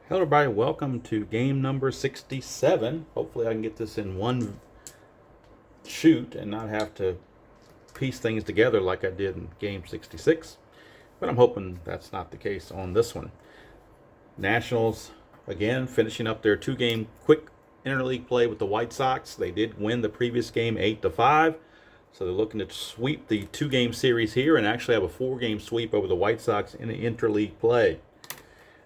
Hello, everybody. Welcome to game number 67. Hopefully, I can get this in one shoot and not have to piece things together like I did in game 66. But I'm hoping that's not the case on this one. Nationals, again, finishing up their two-game quick interleague play with the White Sox. They did win the previous game 8-5. So they're looking to sweep the two-game series here and actually have a four-game sweep over the White Sox in the interleague play.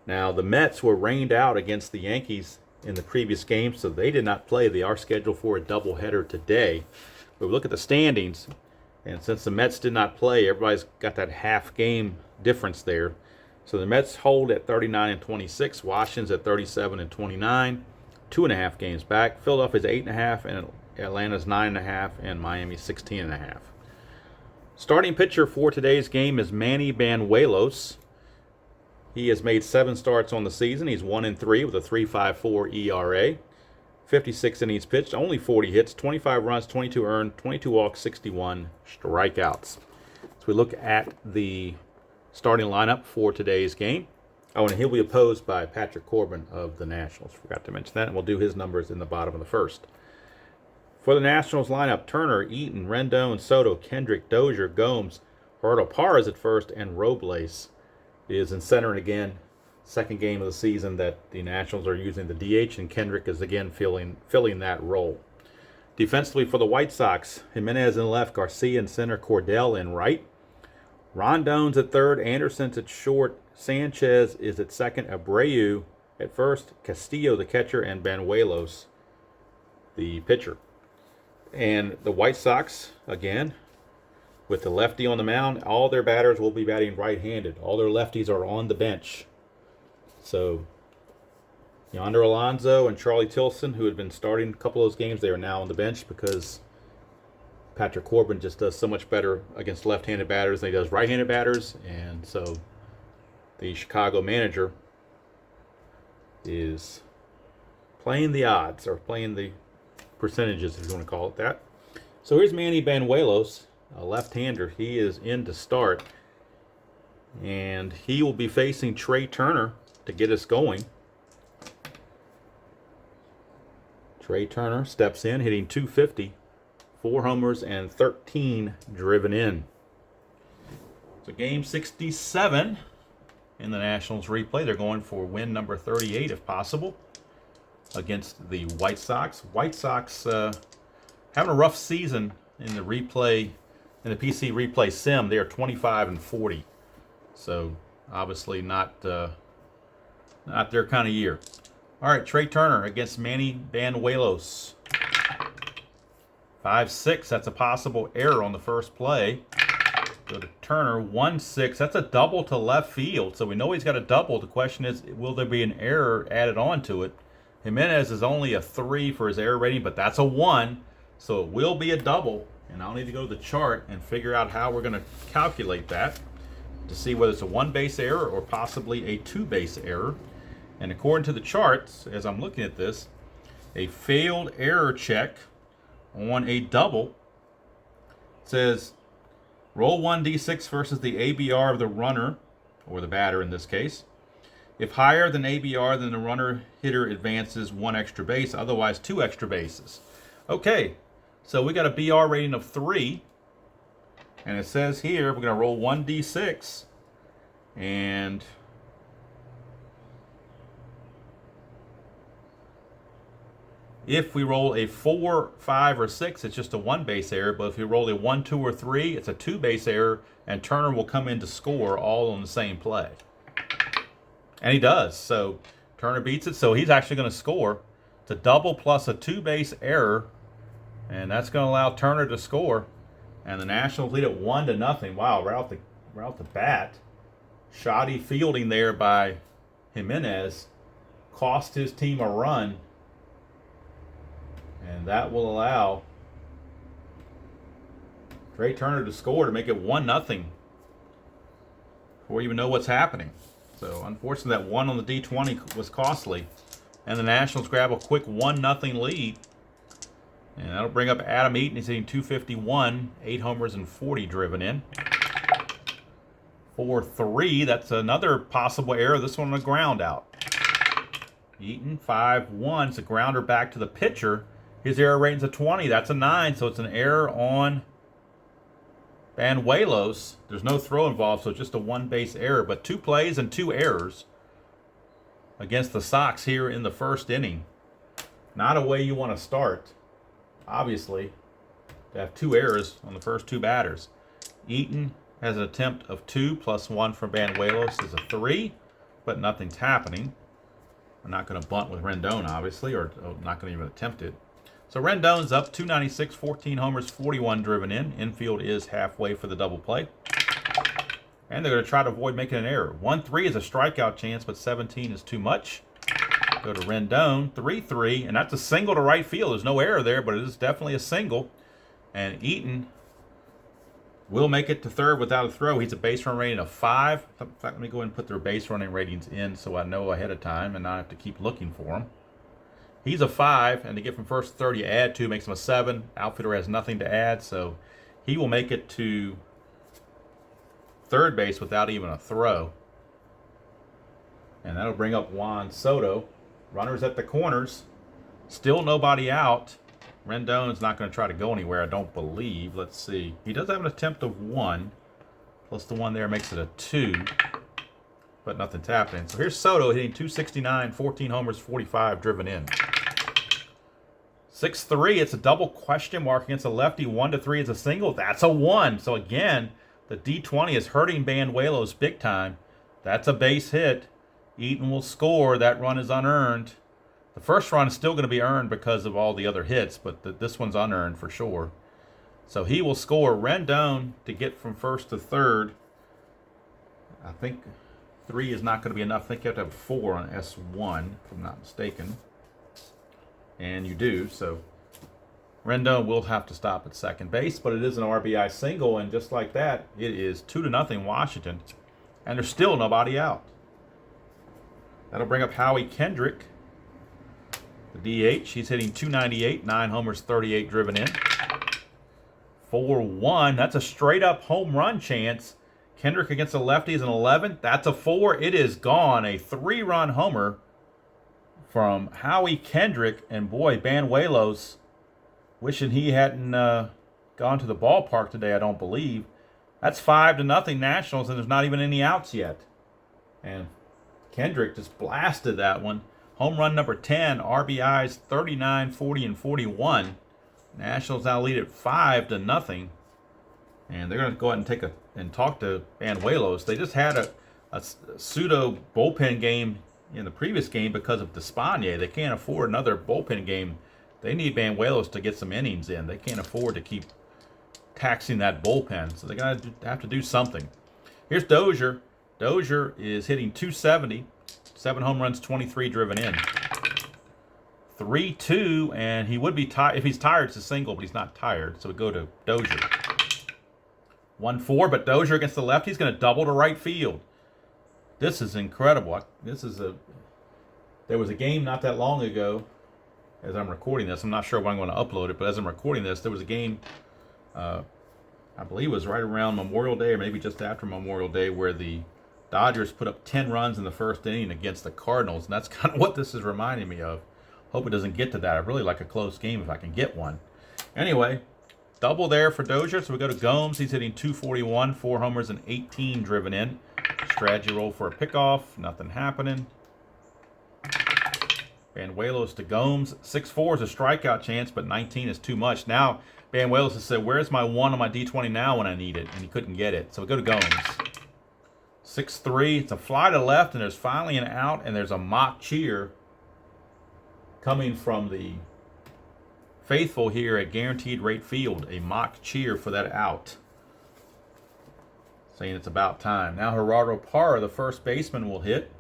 Now, the Mets were rained out against the Yankees in the previous game, so they did not play. They are scheduled for a doubleheader today. But we look at the standings, and since the Mets did not play, everybody's got that half game difference there. So the Mets hold at 39 and 26, Washington's at 37 and 29, 2.5 games back. Philadelphia's 8.5, and Atlanta's 9.5, and Miami's 16.5. Starting pitcher for today's game is Manny Banuelos. He has made 7 starts on the season. He's 1-3 with a 3.54 ERA. 56 innings pitched, only 40 hits, 25 runs, 22 earned, 22 walks, 61 strikeouts. So we look at the starting lineup for today's game. Oh, and he'll be opposed by Patrick Corbin of the Nationals. Forgot to mention that, and we'll do his numbers in the bottom of the first. For the Nationals lineup, Turner, Eaton, Rendon, Soto, Kendrick, Dozier, Gomes, Gerardo Parra at first, and Robles is in center. And again, second game of the season that the Nationals are using the DH, and Kendrick is again filling that role. Defensively for the White Sox, Jimenez in left, Garcia in center, Cordell in right. Rondon's at third, Anderson's at short, Sanchez is at second, Abreu at first, Castillo the catcher, and Banuelos the pitcher. And the White Sox, again, with the lefty on the mound, all their batters will be batting right-handed. All their lefties are on the bench. So, Yonder Alonso and Charlie Tilson, who had been starting a couple of those games, they are now on the bench because Patrick Corbin just does so much better against left-handed batters than he does right-handed batters. And so the Chicago manager is playing the odds, or playing the percentages, if you want to call it that. So here's Manny Banuelos, a left-hander. He is in to start, and he will be facing Trey Turner to get us going. Trey Turner steps in, hitting .250, 4 homers and 13 driven in. So game 67 in the Nationals replay. They're going for win number 38 if possible against the White Sox. White Sox having a rough season in the replay. In the PC replay sim, they are 25 and 40. So obviously not their kind of year. All right, Trey Turner against Manny Banuelos. 5-6, that's a possible error on the first play. Go to Turner, 1-6, that's a double to left field. So we know he's got a double. The question is, will there be an error added on to it? Jimenez is only a 3 for his error rating, but that's a 1. So it will be a double. And I'll need to go to the chart and figure out how we're going to calculate that to see whether it's a 1-base error or possibly a 2-base error. And according to the charts, as I'm looking at this, a failed error check on a double says roll 1d6 versus the ABR of the runner, or the batter in this case. If higher than ABR, then the runner hitter advances 1 extra base, otherwise 2 extra bases. Okay. So we got a BR rating of 3, and it says here we're going to roll 1d6, and if we roll a 4, 5, or 6, it's just a 1-base error, but if we roll a 1, 2, or 3, it's a 2-base error, and Turner will come in to score all on the same play. And he does, so Turner beats it, so he's actually going to score. It's a double plus a 2-base error. And that's going to allow Turner to score. And the Nationals lead it 1-0. Wow, right off the bat. Shoddy fielding there by Jimenez cost his team a run. And that will allow Trey Turner to score to make it 1-0 before you even know what's happening. So unfortunately, that 1 on the D20 was costly. And the Nationals grab a quick 1-0 lead. And that'll bring up Adam Eaton. He's hitting .251, 8 homers and 40 driven in. 4-3, that's another possible error. This one on a ground out. Eaton, 5-1. It's a grounder back to the pitcher. His error rating's a 20. That's a 9, so it's an error on Banuelos. There's no throw involved, so it's just a one-base error. But 2 plays and 2 errors against the Sox here in the first inning. Not a way you want to start, obviously, to have 2 errors on the first 2 batters. Eaton has an attempt of 2 plus 1 from Banuelos is a 3, but nothing's happening. I'm not going to bunt with Rendon, obviously, or not going to even attempt it. So Rendon's up 296, 14 homers, 41 driven in. Infield is halfway for the double play. And they're going to try to avoid making an error. 1-3 is a strikeout chance, but 17 is too much. Go to Rendon, 3-3, and that's a single to right field. There's no error there, but it is definitely a single. And Eaton will make it to third without a throw. He's a base run rating of 5. In fact, let me go ahead and put their base running ratings in so I know ahead of time and not have to keep looking for them. He's a 5, and to get from first to third, you add 2, makes him a 7. Outfielder has nothing to add, so he will make it to third base without even a throw. And that'll bring up Juan Soto. Runners at the corners. Still nobody out. Rendon's not going to try to go anywhere, I don't believe. Let's see. He does have an attempt of 1. Plus the 1 there makes it a 2. But nothing's happening. So here's Soto hitting 269, 14 homers, 45 driven in. 6-3, it's a double question mark against a lefty. 1-3 is a single. That's a 1. So again, the D20 is hurting Banuelos big time. That's a base hit. Eaton will score. That run is unearned. The first run is still going to be earned because of all the other hits, but this one's unearned for sure. So he will score. Rendon to get from first to third. I think 3 is not going to be enough. I think you have to have 4 on S1, if I'm not mistaken. And you do, so Rendon will have to stop at second base, but it is an RBI single, and just like that, it is 2-0 Washington, and there's still nobody out. That'll bring up Howie Kendrick, the DH. He's hitting 298, 9 homers, 38 driven in. 4-1, that's a straight-up home run chance. Kendrick against the lefty is an 11. That's a 4. It is gone. A 3-run homer from Howie Kendrick. And boy, Banuelos wishing he hadn't gone to the ballpark today, I don't believe. That's 5-0 Nationals, and there's not even any outs yet. And Kendrick just blasted that one. Home run number 10, RBIs 39, 40, and 41. Nationals now lead at 5-0. And they're going to go ahead and talk to Banuelos. They just had a pseudo bullpen game in the previous game because of Despaigne. They can't afford another bullpen game. They need Banuelos to get some innings in. They can't afford to keep taxing that bullpen. So they're going to have to do something. Here's Dozier. Dozier is hitting 270. 7 home runs, 23 driven in. 3-2, and he would be tired. If he's tired, it's a single, but he's not tired. So we go to Dozier. 1-4, but Dozier against the left, he's going to double to right field. This is incredible. There was a game not that long ago, as I'm recording this. I'm not sure when I'm going to upload it, but as I'm recording this, there was a game, I believe it was right around Memorial Day, or maybe just after Memorial Day, where the Dodgers put up 10 runs in the first inning against the Cardinals, and that's kind of what this is reminding me of. Hope it doesn't get to that. I really like a close game if I can get one. Anyway, double there for Dozier. So we go to Gomes. He's hitting 241, 4 homers, and 18 driven in. Strategy roll for a pickoff. Nothing happening. Banuelos to Gomes. 6-4 is a strikeout chance, but 19 is too much. Now, Banuelos has said, where's my 1 on my D20 now when I need it? And he couldn't get it. So we go to Gomes. 6-3. It's a fly to left, and there's finally an out, and there's a mock cheer coming from the faithful here at Guaranteed Rate Field. A mock cheer for that out, saying it's about time. Now Gerardo Parra, the first baseman, will hit.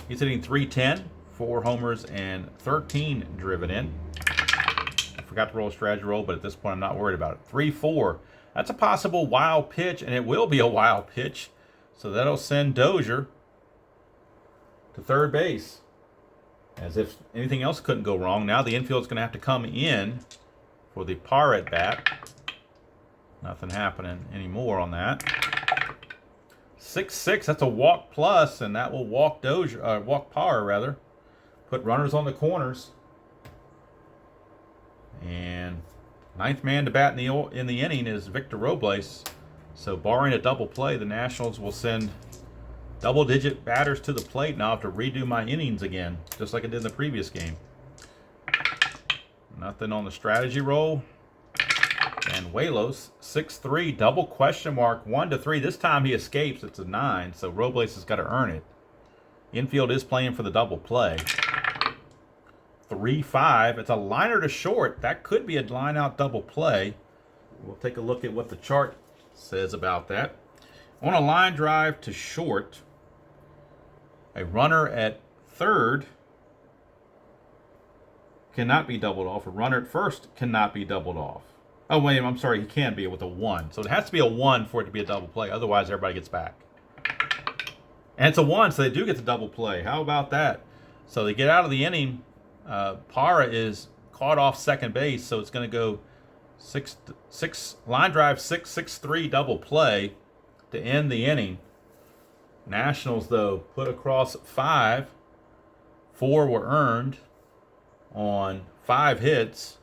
He's hitting 310, 4 homers, and 13 driven in. I forgot to roll a strategy roll, but at this point I'm not worried about it. 3-4. That's a possible wild pitch, and it will be a wild pitch. So that'll send Dozier to third base. As if anything else couldn't go wrong. Now the infield's going to have to come in for the Parra at bat. Nothing happening anymore on that. 6-6. That's a walk plus, and that will walk walk Power rather. Put runners on the corners. And ninth man to bat in the inning is Victor Robles. So barring a double play, the Nationals will send double-digit batters to the plate. Now I have to redo my innings again, just like I did in the previous game. Nothing on the strategy roll. And Walos, 6-3, double question mark, 1-3. This time he escapes. It's a 9, so Robles has got to earn it. Infield is playing for the double play. 3-5. It's a liner to short. That could be a line-out double play. We'll take a look at what the chart says about that. On a line drive to short, a runner at third cannot be doubled off. A runner at first cannot be doubled off. Oh, wait, I'm sorry. He can be with a 1. So it has to be a 1 for it to be a double play. Otherwise, everybody gets back. And it's a 1, so they do get the double play. How about that? So they get out of the inning. Parra is caught off second base, so it's going to go 6 line drive 6-6-3 double play to end the inning. Nationals, though, put across 5. 4 were earned on 5 hits.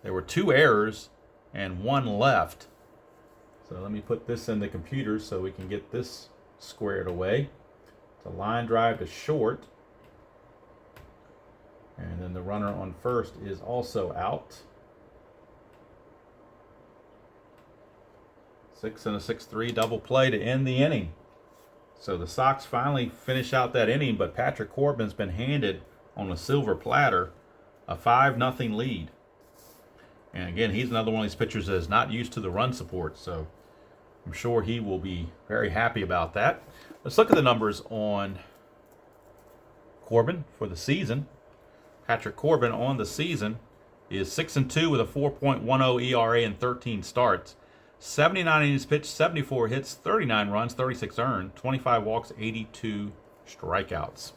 There were 2 errors and 1 left. So let me put this in the computer so we can get this squared away. It's a line drive to short. And then the runner on first is also out. 6 and a 6-3 double play to end the inning. So the Sox finally finish out that inning, but Patrick Corbin's been handed on a silver platter a 5-0 lead. And again, he's another one of these pitchers that is not used to the run support, so I'm sure he will be very happy about that. Let's look at the numbers on Corbin for the season. Patrick Corbin on the season is 6-2 with a 4.10 ERA and 13 starts. 79 innings pitched, 74 hits, 39 runs, 36 earned, 25 walks, 82 strikeouts.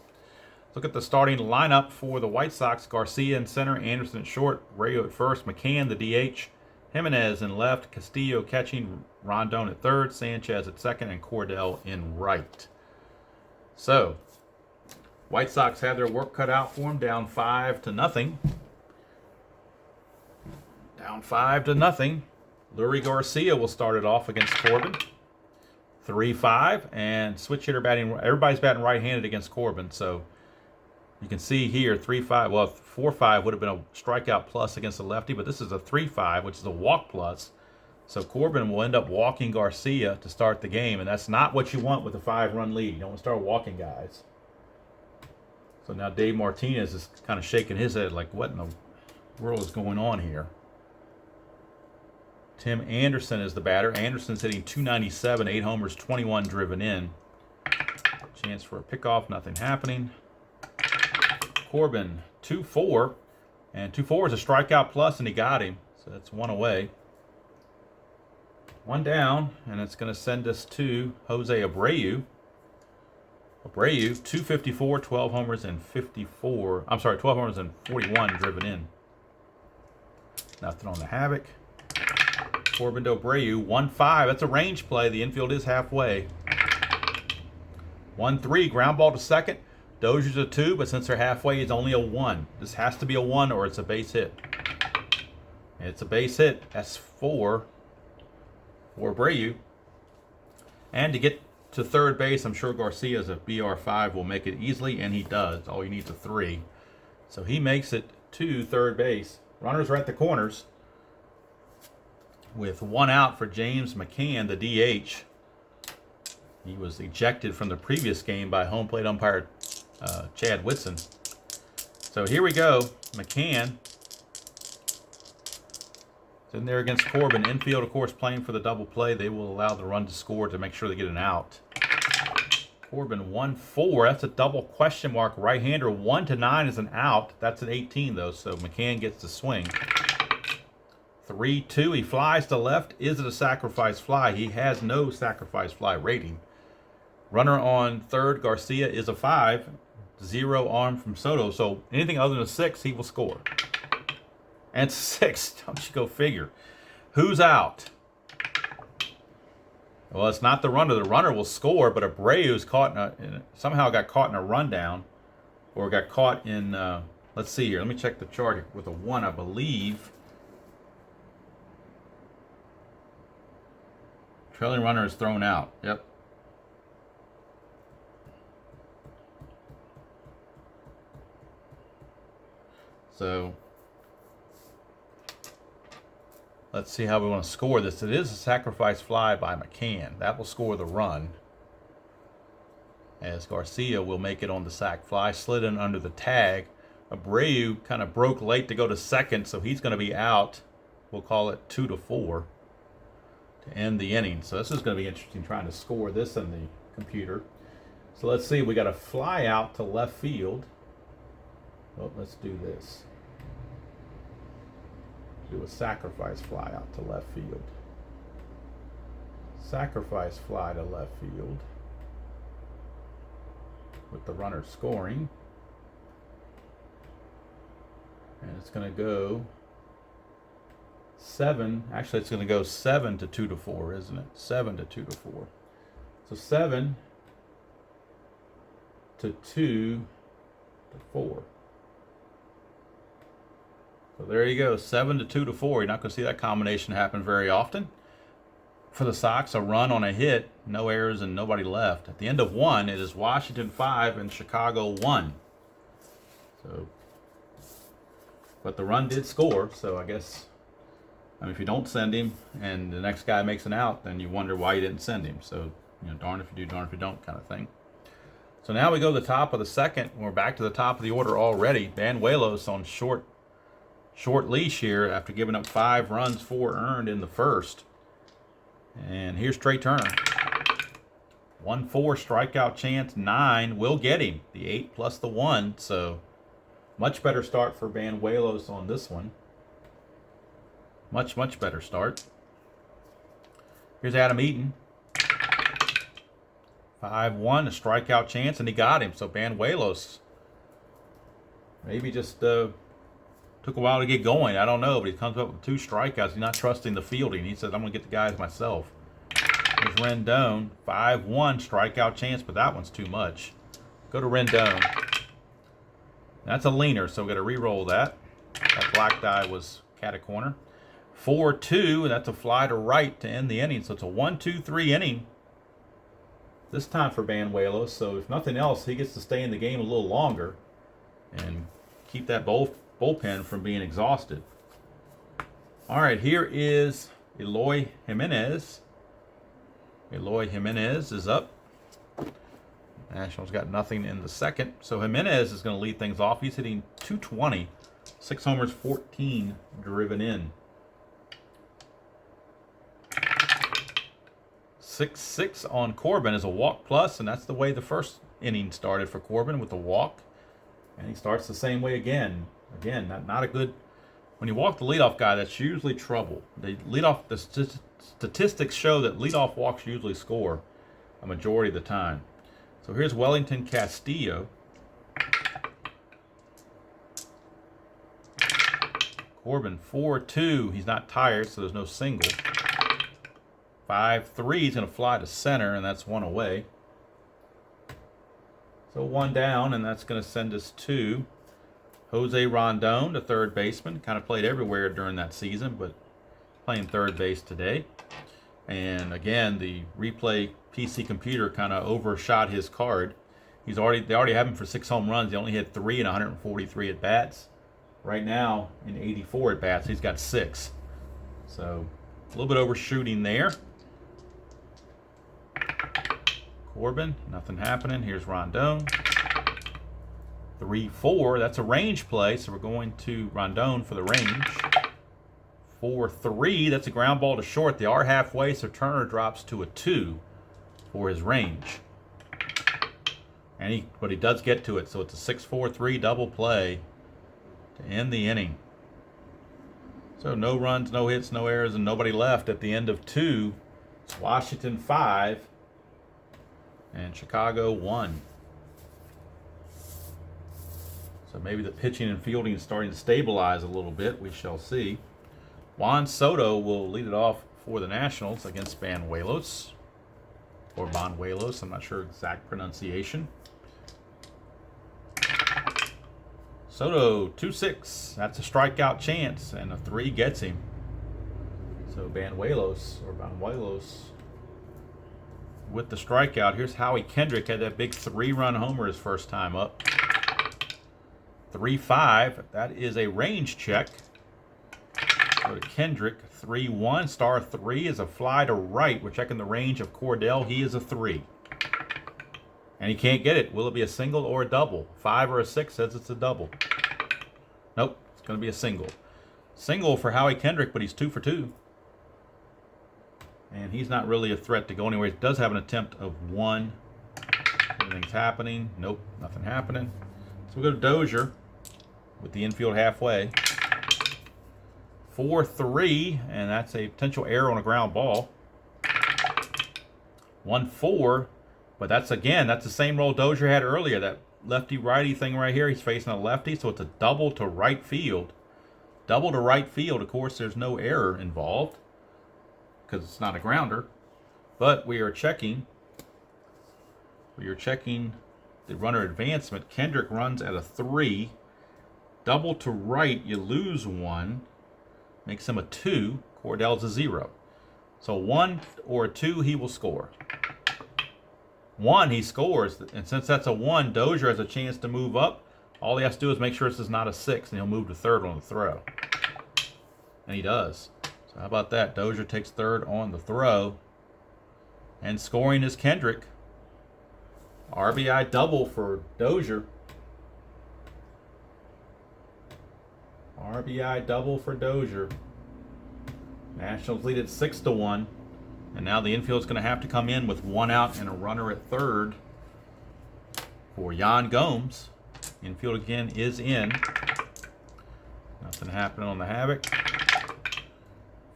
Look at the starting lineup for the White Sox. Garcia in center, Anderson at short, Rayo at first, McCann the DH, Jimenez in left, Castillo catching, Rondon at third, Sanchez at second, and Cordell in right. So, White Sox have their work cut out for them, down 5-0. Down 5-0. Lurie Garcia will start it off against Corbin. 3-5, and switch hitter batting. Everybody's batting right-handed against Corbin, so you can see here 3-5. Well, 4-5 would have been a strikeout plus against the lefty, but this is a 3-5, which is a walk plus. So Corbin will end up walking Garcia to start the game, and that's not what you want with a 5-run lead. You don't want to start walking guys. So now Dave Martinez is kind of shaking his head like, what in the world is going on here? Tim Anderson is the batter. Anderson's hitting .297, 8 homers, 21 driven in. Chance for a pickoff, nothing happening. Corbin, 2-4. And 2-4 is a strikeout plus, and he got him. So that's 1 away. 1 down, and it's going to send us to Jose Abreu. Abreu, 254, 12 homers and 54. I'm sorry, 12 homers and 41 driven in. Nothing on the havoc. Corbin to Abreu, 1-5. That's a range play. The infield is halfway. 1-3, ground ball to second. Dozier's a 2, but since they're halfway, it's only a 1. This has to be a 1 or it's a base hit. It's a base hit. That's 4 for Abreu. And to get to third base, I'm sure Garcia's a BR5 will make it easily, and he does. All you need is a 3. So he makes it to third base. Runners are at the corners with 1 out for James McCann, the DH. He was ejected from the previous game by home plate umpire Chad Whitson. So here we go. McCann is in there against Corbin. Infield, of course, playing for the double play. They will allow the run to score to make sure they get an out. Corbin 1-4. That's a double question mark right-hander. 1-9 is an out. That's an 18 though, so McCann gets the swing. 3-2. He flies to left. Is it a sacrifice fly? He has no sacrifice fly rating. Runner on third, Garcia, is a 5. 0 arm from Soto. So anything other than a 6, he will score. And 6. Don't you go figure. Who's out? Well, it's not the runner. The runner will score, but Abreu's caught somehow got caught in a rundown, or got caught in. Let's see here. Let me check the chart with a 1, I believe. Trailing runner is thrown out. Yep. So let's see how we want to score this. It is a sacrifice fly by McCann. That will score the run, as Garcia will make it on the sac fly. Slid in under the tag. Abreu kind of broke late to go to second, so he's going to be out. We'll call it 2-4 to end the inning. So this is going to be interesting trying to score this in the computer. So let's see. We got a fly out to left field. Well, let's do this. Do a sacrifice fly out to left field. Sacrifice fly to left field with the runner scoring. And it's going to go 7. Actually, it's going to go 7 to 2-4, isn't it? 7 to 2-4. So 7 to 2-4. So there you go, 7 to 2-4. You're not going to see that combination happen very often. For the Sox, a run on a hit, no errors and nobody left. At the end of 1, it is Washington 5 and Chicago 1. So, but the run did score, so I guess, if you don't send him and the next guy makes an out, then you wonder why you didn't send him. So, darn if you do, darn if you don't kind of thing. So now we go to the top of the second. We're back to the top of the order already. Banuelos on short leash here after giving up 5 runs, 4 earned in the first. And here's Trey Turner. 1-4 strikeout chance, 9 will get him. The 8 plus the 1, so much better start for Banuelos on this one. Much better start. Here's Adam Eaton. 5-1, a strikeout chance, and he got him. So Banuelos maybe just took a while to get going. I don't know, but he comes up with 2 strikeouts. He's not trusting the fielding. He says, I'm going to get the guys myself. There's Rendon. 5-1 strikeout chance, but that one's too much. Go to Rendon. That's a leaner, so we've got to re-roll that. That black die was cat corner. 4-2, and that's a fly to right to end the inning. So it's a 1-2-3 inning this time for Banuelos. So if nothing else, he gets to stay in the game a little longer and keep that bullpen from being exhausted. All right, here is Eloy Jimenez. Eloy Jimenez is up. Nationals got nothing in the second. So Jimenez is going to lead things off. He's hitting .220. 6 homers, 14 driven in. 6-6 on Corbin is a walk plus, and that's the way the first inning started for Corbin with the walk. And he starts the same way again. Again, not a good. When you walk the leadoff guy, that's usually trouble. The statistics show that leadoff walks usually score a majority of the time. So here's Wellington Castillo. Corbin 4-2. He's not tired, so there's no single. 5-3. He's going to fly to center, and that's 1 away. So 1 down, and that's going to send us to Jose Rondon, the third baseman. Kind of played everywhere during that season, but playing third base today. And again, the replay PC computer kind of overshot his card. They already have him for 6 home runs. He only had 3 in 143 at bats. Right now, in 84 at bats, he's got 6. So a little bit overshooting there. Corbin, nothing happening. Here's Rondon. 3-4. That's a range play, so we're going to Rondon for the range. 4-3. That's a ground ball to short. They are halfway, so Turner drops to a 2 for his range. But he does get to it, so it's a 6-4-3 double play to end the inning. So no runs, no hits, no errors, and nobody left at the end of 2. It's Washington 5 and Chicago 1. So maybe the pitching and fielding is starting to stabilize a little bit. We shall see. Juan Soto will lead it off for the Nationals against Banuelos. or Banuelos. I'm not sure exact pronunciation. Soto, 2-6. That's a strikeout chance, and a 3 gets him. So Banuelos with the strikeout. Here's Howie Kendrick, had that big 3-run homer his first time up. 3-5. That is a range check. Go to Kendrick. 3-1. Star 3 is a fly to right. We're checking the range of Cordell. He is a 3. And he can't get it. Will it be a single or a double? 5 or a 6 says it's a double. Nope, it's going to be a single. Single for Howie Kendrick, but he's 2 for 2. And he's not really a threat to go anywhere. He does have an attempt of 1. Anything's happening? Nope, nothing happening. So we'll go to Dozier with the infield halfway. 4-3, and that's a potential error on a ground ball. 1-4. But that's the same role Dozier had earlier. That lefty-righty thing right here. He's facing a lefty, so it's a double to right field. Double to right field. Of course, there's no error involved because it's not a grounder. But we are checking. The runner advancement. Kendrick runs at a 3. Double to right, you lose 1. Makes him a 2. Cordell's a 0. So 1 or a 2, he will score. 1, he scores, and since that's a 1, Dozier has a chance to move up. All he has to do is make sure this is not a 6, and he'll move to third on the throw. And he does. So how about that? Dozier takes third on the throw. And scoring is Kendrick. RBI double for Dozier. RBI double for Dozier. Nationals lead at 6-1. And now the infield's going to have to come in with 1 out and a runner at third for Yan Gomes. Infield again is in. Nothing happening on the Havoc.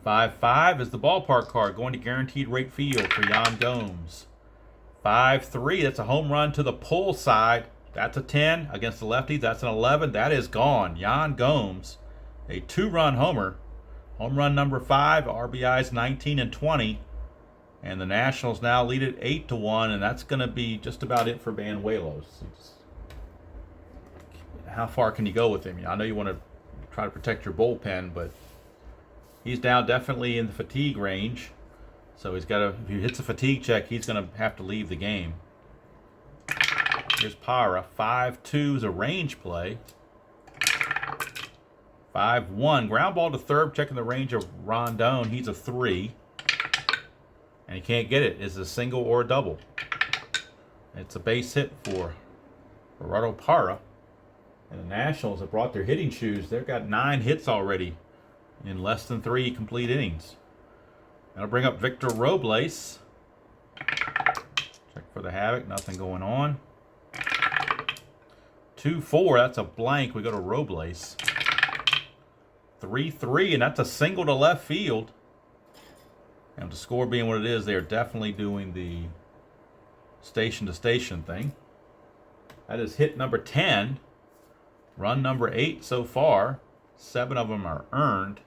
5-5 is the ballpark card going to guaranteed rate field for Yan Gomes. 5-3, that's a home run to the pull side. That's a 10 against the lefty. That's an 11. That is gone. Yan Gomes, a 2-run homer. Home run number 5, RBIs 19 and 20. And the Nationals now lead it 8-1, and that's going to be just about it for Banuelos. How far can you go with him? I know you want to try to protect your bullpen, but he's down definitely in the fatigue range. So he's got to, if he hits a fatigue check, he's going to have to leave the game. Here's Parra. 5-2 is a range play. 5-1. Ground ball to third, checking the range of Rondon. He's a 3. And he can't get it. Is it a single or a double? It's a base hit for Gerardo Parra. And the Nationals have brought their hitting shoes. They've got 9 hits already in less than 3 complete innings. That'll bring up Victor Robles. Check for the Havoc. Nothing going on. 2-4. That's a blank. We go to Robles. 3-3, and that's a single to left field. And the score being what it is, they're definitely doing the station-to-station thing. That is hit number 10. Run number 8 so far. 7 of them are earned.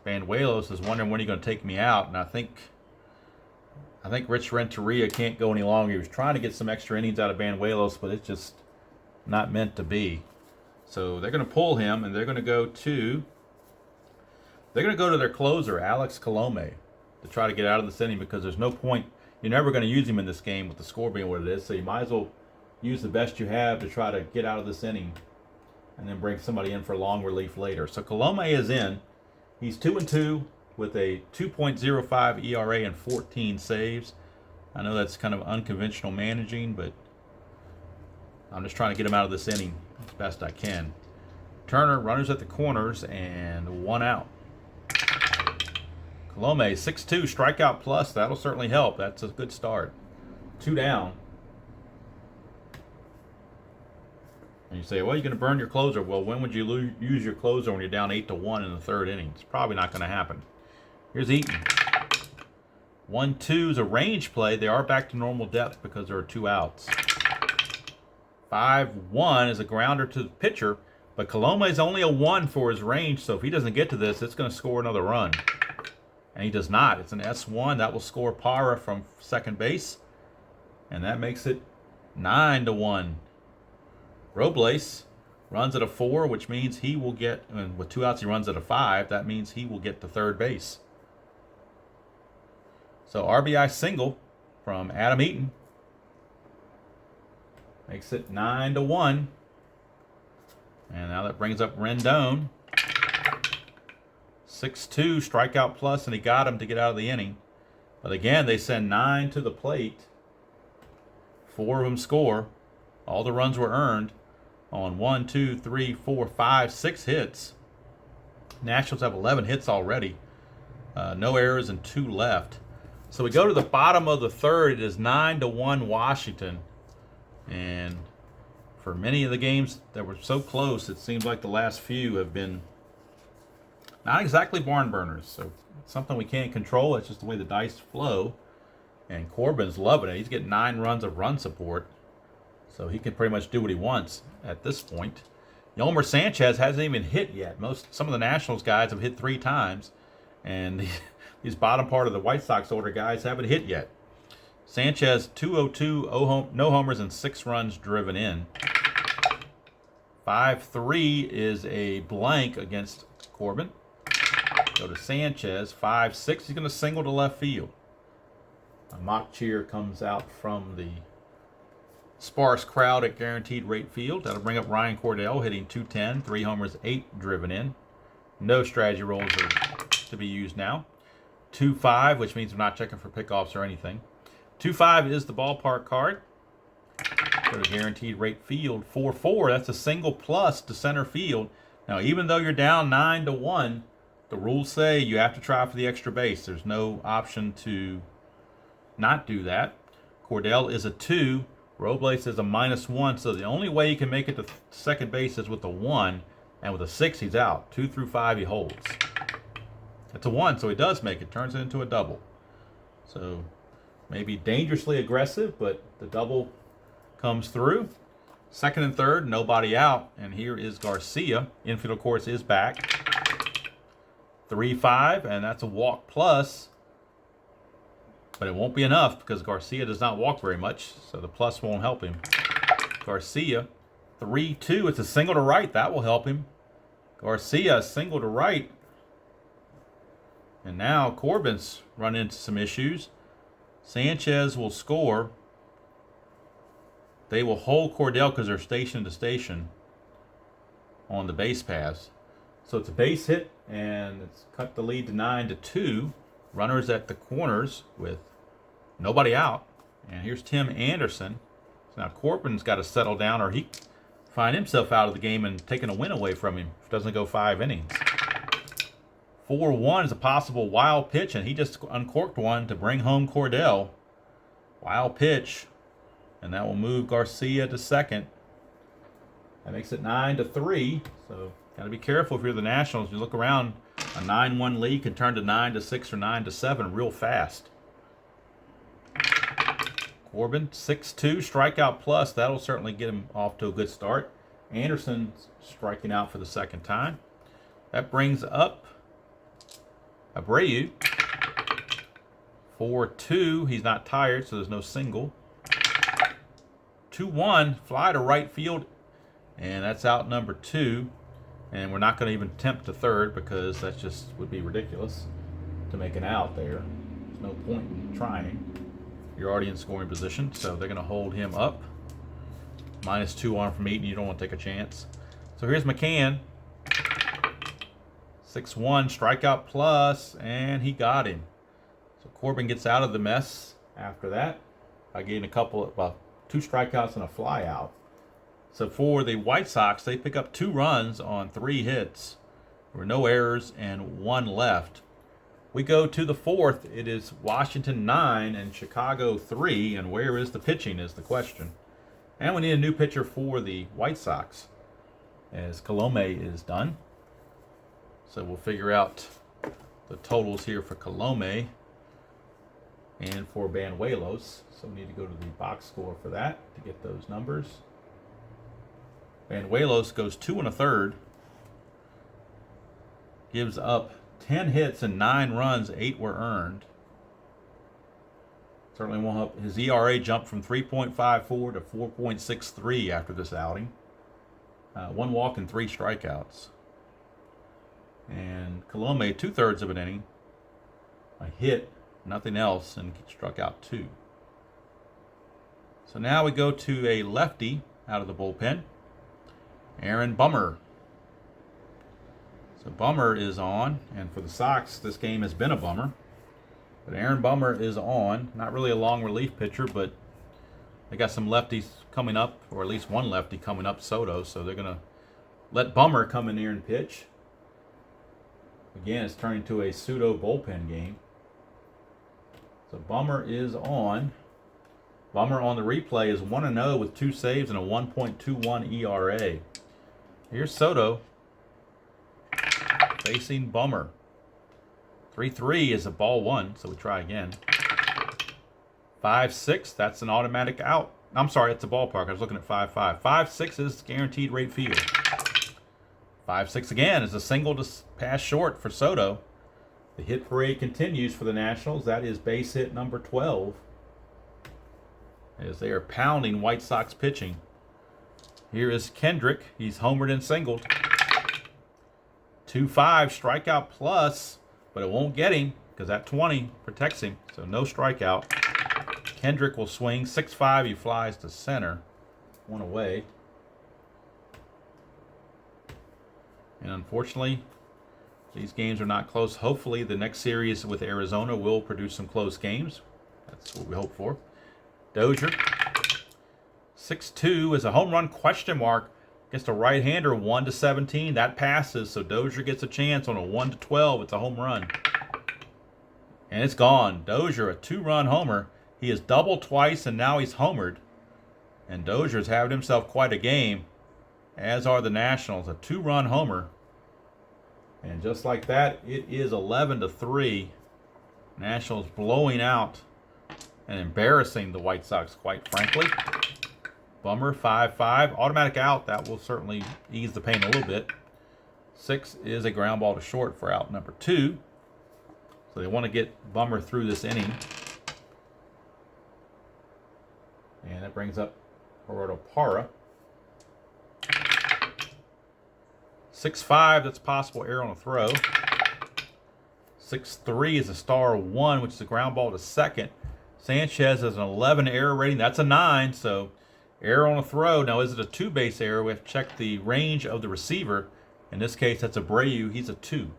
Banuelos is wondering when he's going to take me out, and I think Rich Renteria can't go any longer. He was trying to get some extra innings out of Banuelos, but it's just not meant to be. So they're going to pull him, and they're going to go to their closer, Alex Colome, to try to get out of this inning, because there's no point. You're never going to use him in this game with the score being what it is, so you might as well use the best you have to try to get out of this inning and then bring somebody in for long relief later. So Colome is in. He's 2-2 with a 2.05 ERA and 14 saves. I know that's kind of unconventional managing, but I'm just trying to get him out of this inning as best I can. Turner, runners at the corners, and 1 out. Colome, 6-2, strikeout plus. That'll certainly help. That's a good start. 2 down. And you say, well, you're going to burn your closer. Well, when would you use your closer when you're down 8-1 in the third inning? It's probably not going to happen. Here's Eaton. 1-2 is a range play. They are back to normal depth because there are 2 outs. 5-1 is a grounder to the pitcher, but Colome is only a 1 for his range, so if he doesn't get to this, it's going to score another run. And he does not. It's an S1. That will score Parra from second base. and that makes it 9-1. Robles runs at a 4, which means he will get, and with 2 outs he runs at a 5. That means he will get to third base. So RBI single from Adam Eaton makes it 9-1. And now that brings up Rendon. 6-2 strikeout plus, and he got him to get out of the inning. But again, they send 9 to the plate. 4 of them score. All the runs were earned on 1, 2, 3, 4, 5, 6 hits. Nationals have 11 hits already. No errors and 2 left. So we go to the bottom of the third. It is 9-1 Washington. And for many of the games that were so close, it seems like the last few have been not exactly barn burners. So it's something we can't control. It's just the way the dice flow. And Corbin's loving it. He's getting 9 runs of run support. So he can pretty much do what he wants at this point. Yolmer Sanchez hasn't even hit yet. Some of the Nationals guys have hit 3 times. And these bottom part of the White Sox order guys haven't hit yet. Sanchez, 202, no homers, and 6 runs driven in. 5-3 is a blank against Corbin. Go to Sanchez, 5-6. He's going to single to left field. A mock cheer comes out from the sparse crowd at Guaranteed Rate Field. That'll bring up Ryan Cordell, hitting .210, 3 homers, 8 driven in. No strategy rolls are to be used now. 2-5, which means we're not checking for pickoffs or anything. 2-5 is the ballpark card. Go to Guaranteed Rate Field. 4-4, that's a single plus to center field. Now, even though you're down 9-1, the rules say you have to try for the extra base. There's no option to not do that. Cordell is a 2. Robles is a -1. So the only way you can make it to second base is with a 1. And with a 6, he's out. 2 through 5, he holds. It's a 1, so he does make it. Turns it into a double. So maybe dangerously aggressive, but the double comes through. Second and third, nobody out. And here is Garcia. Infield, of course, is back. 3-5, and that's a walk plus. But it won't be enough because Garcia does not walk very much, so the plus won't help him. Garcia, 3-2. It's a single to right. That will help him. Garcia, single to right. And now Corbin's run into some issues. Sanchez will score. They will hold Cordell because they're station to station on the base pass. So it's a base hit, and it's cut the lead to 9-2. Runners at the corners with nobody out. And here's Tim Anderson. So now Corbin's got to settle down, or he find himself out of the game and taking a win away from him if it doesn't go 5 innings. 4-1 is a possible wild pitch, and he just uncorked one to bring home Cordell. Wild pitch, and that will move Garcia to second. That makes it 9-3. So got to be careful if you're the Nationals. You look around, a 9-1 lead can turn to 9-6 or 9-7 real fast. Corbin, 6-2, strikeout plus. That'll certainly get him off to a good start. Anderson striking out for the second time. That brings up Abreu. 4-2. He's not tired, so there's no single. 2-1. Fly to right field. And that's out number 2. And we're not going to even attempt to third because that just would be ridiculous to make an out there. There's no point in trying. You're already in scoring position, so they're going to hold him up. -2 on from Eaton. You don't want to take a chance. So here's McCann. 6-1, strikeout plus, and he got him. So Corbin gets out of the mess after that by getting a couple, well, 2 strikeouts and a fly out. So for the White Sox, they pick up 2 runs on 3 hits. There were no errors and 1 left. We go to the fourth. It is Washington 9 and Chicago 3. And where is the pitching is the question. And we need a new pitcher for the White Sox as Colome is done. So we'll figure out the totals here for Colome and for Banuelos. So we need to go to the box score for that to get those numbers. Banuelos goes 2 1/3. Gives up 10 hits and 9 runs, 8 were earned. Certainly won't help. His ERA jumped from 3.54 to 4.63 after this outing. 1 walk and 3 strikeouts. And Colome, 2/3 of an inning. A hit, nothing else, and struck out 2. So now we go to a lefty out of the bullpen, Aaron Bummer. So Bummer is on, and for the Sox, this game has been a bummer. But Aaron Bummer is on. Not really a long relief pitcher, but they got some lefties coming up, or at least one lefty coming up, Soto. So they're going to let Bummer come in here and pitch. Again, it's turning to a pseudo bullpen game. So Bummer is on. Bummer on the replay is 1-0 with 2 saves and a 1.21 ERA. Here's Soto facing Bummer. 3-3 is a ball 1, so we try again. 5-6, that's an automatic out. I'm sorry, it's a ballpark. I was looking at 5-5. 5-6 is guaranteed rate field. 5-6 again is a single to pass short for Soto. The hit parade continues for the Nationals. That is base hit number 12. As they are pounding White Sox pitching. Here is Kendrick. He's homered and singled. 2-5 strikeout plus, but it won't get him because that 20 protects him. So no strikeout. Kendrick will swing. 6-5. He flies to center. 1 away. And unfortunately, these games are not close. Hopefully, the next series with Arizona will produce some close games. That's what we hope for. Dozier. 6-2 is a home run question mark against a right-hander, 1-17. That passes, so Dozier gets a chance on a 1-12. It's a home run. And it's gone. Dozier, a 2-run homer. He has doubled twice, and now he's homered. And Dozier's having himself quite a game, as are the Nationals. A 2-run homer. And just like that, it is 11-3. Nationals blowing out and embarrassing the White Sox, quite frankly. Bummer, 5-5. Automatic out. That will certainly ease the pain a little bit. 6 is a ground ball to short for out number 2. So they want to get Bummer through this inning. And that brings up Gerardo Parra. 6-5, that's possible error on a throw. 6-3 is a star 1, which is a ground ball to second. Sanchez has an 11 error rating. That's a 9, so error on a throw. Now, is it a 2-base error? We have to check the range of the receiver. In this case, that's Abreu. He's a 2.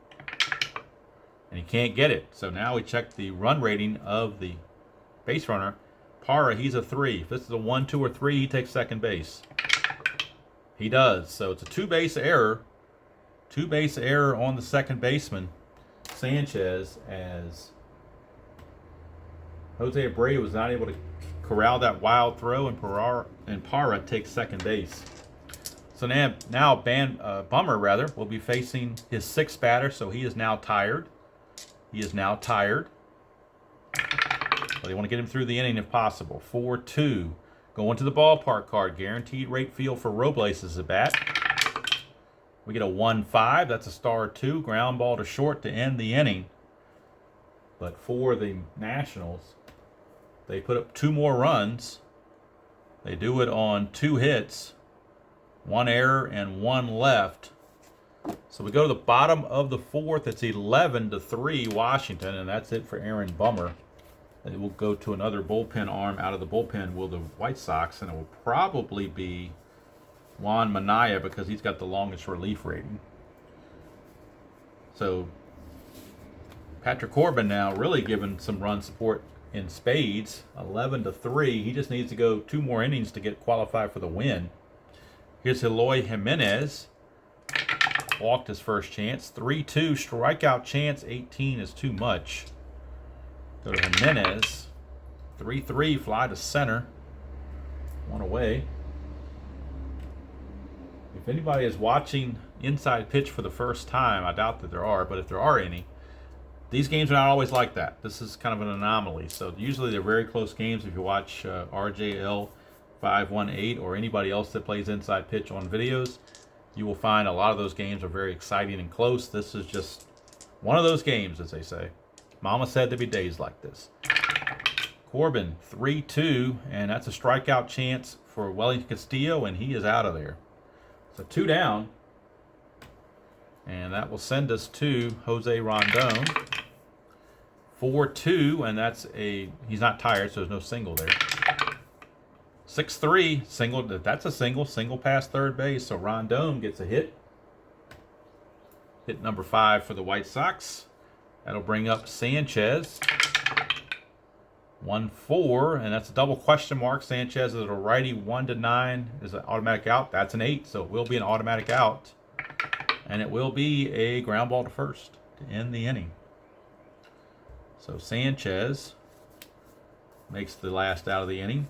And he can't get it. So now we check the run rating of the base runner. Parra, he's a 3. If this is a 1, 2, or 3, he takes second base. He does. So it's a 2-base error. 2-base error on the second baseman, Sanchez, as Jose Abreu was not able to corral that wild throw, and Parra takes second base. So now Bummer will be facing his 6th batter, so he is now tired. But they want to get him through the inning if possible. 4-2. Going to the ballpark card. Guaranteed rate field for Robles is a bat. We get a 1-5. That's a star 2. Ground ball to short to end the inning. But for the Nationals, they put up 2 more runs. They do it on 2 hits, 1 error, and 1 left. So we go to the bottom of the 4th. It's 11-3 Washington, and that's it for Aaron Bummer. They will go to another bullpen arm out of the bullpen, will the White Sox, and it will probably be Juan Minaya because he's got the longest relief rating. So Patrick Corbin now really giving some run support in spades. 11-3. He just needs to go 2 more innings to get qualified for the win. Here's Eloy Jimenez. Walked his first chance. 3-2. Strikeout chance. 18 is too much. Go to Jimenez. 3-3. Fly to center. 1 away. If anybody is watching Inside Pitch for the first time, I doubt that there are, but if there are any, these games are not always like that. This is kind of an anomaly. So usually they're very close games. If you watch RJL 518 or anybody else that plays Inside Pitch on videos, you will find a lot of those games are very exciting and close. This is just one of those games, as they say. Mama said there'd be days like this. Corbin, 3-2, and that's a strikeout chance for Wellington Castillo, and he is out of there. So 2 down, and that will send us to Jose Rondon. 4-2, and he's not tired, so there's no single there. 6-3, single, that's a single past third base, so Rondon gets a hit. Hit number 5 for the White Sox. That'll bring up Sanchez. 1-4, and that's a double question mark. Sanchez is a righty. 1-9 is an automatic out. That's an 8, so it will be an automatic out. And it will be a ground ball to first to end the inning. So Sanchez makes the last out of the inning.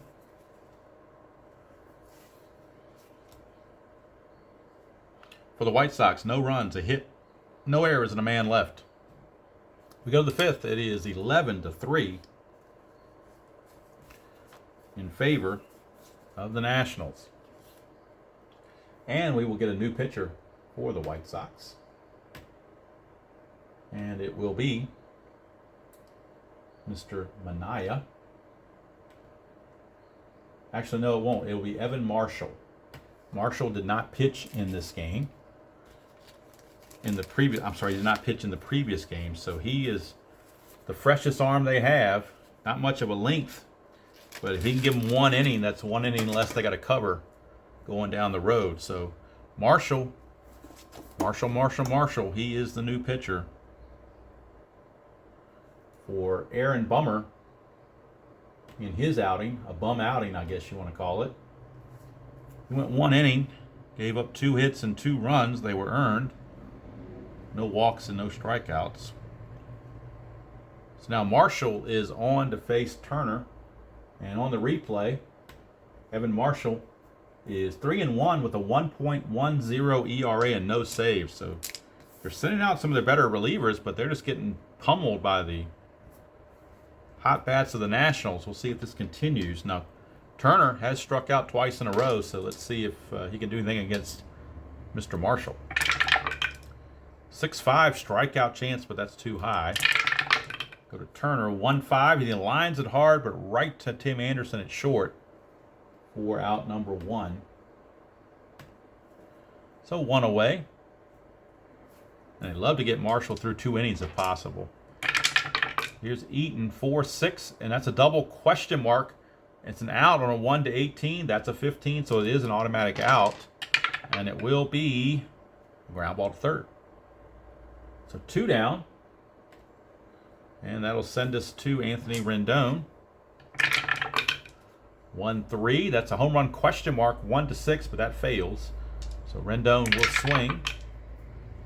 For the White Sox, no runs, a hit, no errors, and a man left. We go to the 5th. It is 11-3 in favor of the Nationals. And we will get a new pitcher for the White Sox. And it will be Mr. Manaea. Actually, no, it won't. It will be Evan Marshall. Marshall did not pitch in this game. He did not pitch in the previous game, so he is the freshest arm they have. Not much of a length, but if he can give them 1 inning, that's 1 inning less they got to cover going down the road. So Marshall, he is the new pitcher for Aaron Bummer in his outing, a bum outing, I guess you want to call it. He went 1 inning, gave up 2 hits and 2 runs. They were earned. No walks and no strikeouts. So now Marshall is on to face Turner. And on the replay, Evan Marshall is 3-1 with a 1.10 ERA and no saves. So they're sending out some of their better relievers, but they're just getting pummeled by the hot bats of the Nationals. We'll see if this continues. Now, Turner has struck out twice in a row, so let's see if he can do anything against Mr. Marshall. 6-5 strikeout chance, but that's too high. Go to Turner, 1-5. He lines it hard, but right to Tim Anderson at short for out number 1. So 1 away. And I'd love to get Marshall through 2 innings if possible. Here's Eaton, 4-6, and that's a double question mark. It's an out on a 1-18. That's a 15, so it is an automatic out. And it will be a ground ball to third. So 2 down. And that'll send us to Anthony Rendon. 1-3. That's a home run question mark. 1-6, but that fails. So Rendon will swing.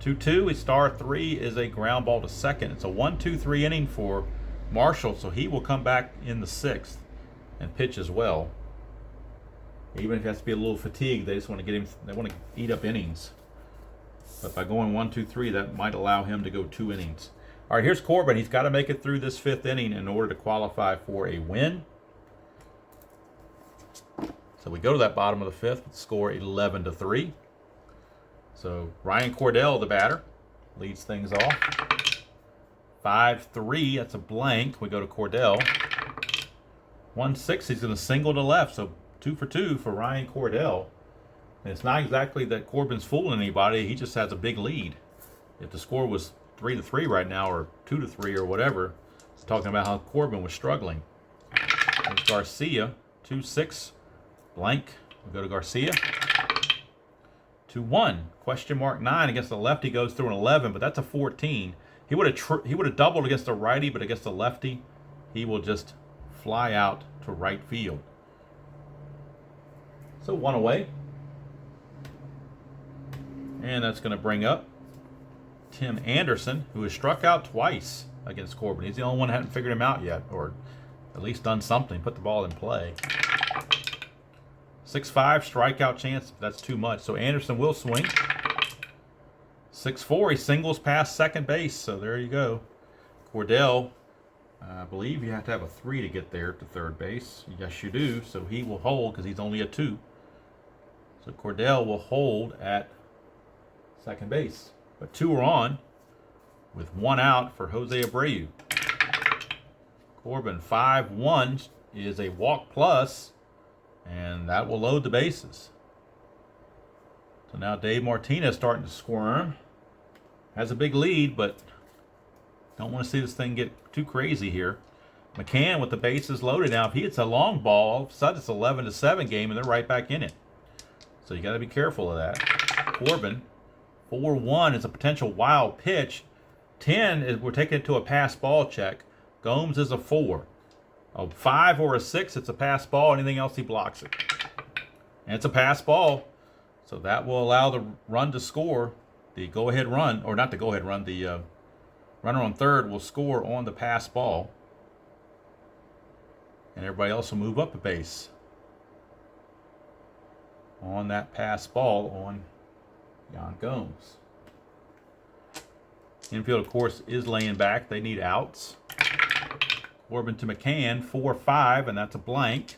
2-2. His star 3 is a ground ball to second. It's a 1-2-3 inning for Marshall, so he will come back in the 6th and pitch as well. Even if he has to be a little fatigued, they just want to get him. They want to eat up innings. But by going 1-2-3, that might allow him to go 2 innings. All right, here's Corbin. He's got to make it through this 5th inning in order to qualify for a win. So we go to that bottom of the 5th, score 11-3. So Ryan Cordell, the batter, leads things off. 5-3, that's a blank. We go to Cordell. 1-6, he's going to single to left. So 2 for 2 for Ryan Cordell. And it's not exactly that Corbin's fooling anybody. He just has a big lead. If the score was 3-3 right now, or 2-3 or whatever, it's talking about how Corbin was struggling. There's Garcia, 2-6, blank. We go to Garcia. 2-1, question mark 9 against the lefty, goes through an 11, but that's a 14. He would have doubled against the righty, but against the lefty, he will just fly out to right field. So 1 away. And that's going to bring up Tim Anderson, who has struck out twice against Corbin. He's the only one that hasn't figured him out yet, or at least done something, put the ball in play. 6-5 strikeout chance, that's too much. So Anderson will swing. 6-4, he singles past second base, so there you go. Cordell, I believe you have to have a 3 to get there to third base. Yes, you do, so he will hold because he's only a 2. So Cordell will hold at second base. But 2 are on with 1 out for Jose Abreu. Corbin 5-1 is a walk plus, and that will load the bases. So now Dave Martinez starting to squirm. Has a big lead, but don't want to see this thing get too crazy here. McCann with the bases loaded. Now, if he hits a long ball, all of a sudden it's 11-7 game, and they're right back in it. So you got to be careful of that. Corbin, 4-1 is a potential wild pitch. 10 is we're taking it to a pass ball check. Gomes is a 4. A 5 or a 6, it's a pass ball. Anything else, he blocks it. And it's a pass ball. So that will allow the run to score. The go-ahead run, or not the go-ahead run, the runner on third will score on the pass ball. And everybody else will move up a base on that pass ball on Yan Gomes. Infield, of course, is laying back. They need outs. Corbin to McCann, 4-5, and that's a blank.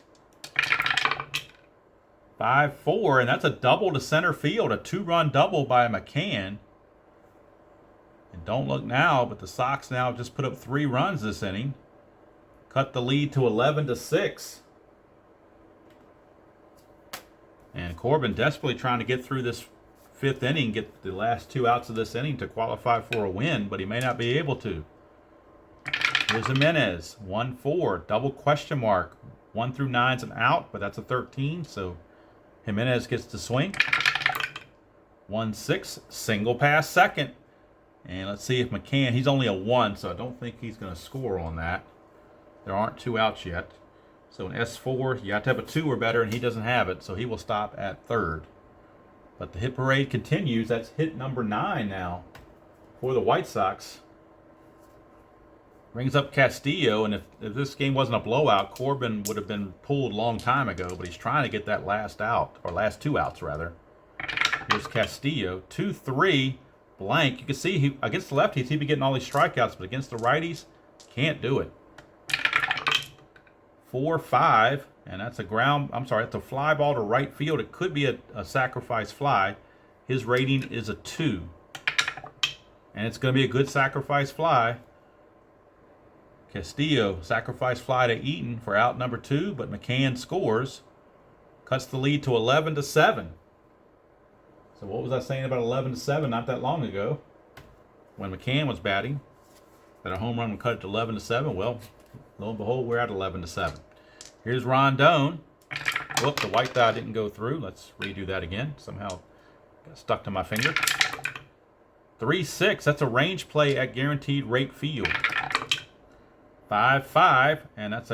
5-4, and that's a double to center field. A 2-run double by McCann. And don't look now, but the Sox now just put up 3 runs this inning. Cut the lead to 11-6. And Corbin desperately trying to get through this 5th inning, get the last 2 outs of this inning to qualify for a win, but he may not be able to. Here's Jimenez, 1-4, double question mark. 1 through 9's an out, but that's a 13, so Jimenez gets to swing. 1-6, single pass second. And let's see if McCann, he's only a 1, so I don't think he's going to score on that. There aren't 2 outs yet. So in S4, you have to have a 2 or better, and he doesn't have it, so he will stop at third. But the hit parade continues. That's hit number 9 now for the White Sox. Brings up Castillo, and if this game wasn't a blowout, Corbin would have been pulled a long time ago, but he's trying to get that last out, or last 2 outs, rather. Here's Castillo, 2-3, blank. You can see he against the lefties, he'd be getting all these strikeouts, but against the righties, can't do it. 4-5, and that's a it's a fly ball to right field. It could be a sacrifice fly. His rating is a 2. And it's going to be a good sacrifice fly. Castillo, sacrifice fly to Eaton for out number 2, but McCann scores. Cuts the lead to 11-7. So what was I saying about 11-7 not that long ago when McCann was batting? That a home run would cut it to 11-7. Well, lo and behold, we're at 11-7. Here's Rondon. Whoop, the white die didn't go through. Let's redo that again. Somehow got stuck to my finger. 3-6. That's a range play at Guaranteed Rate Field. 5-5, and that's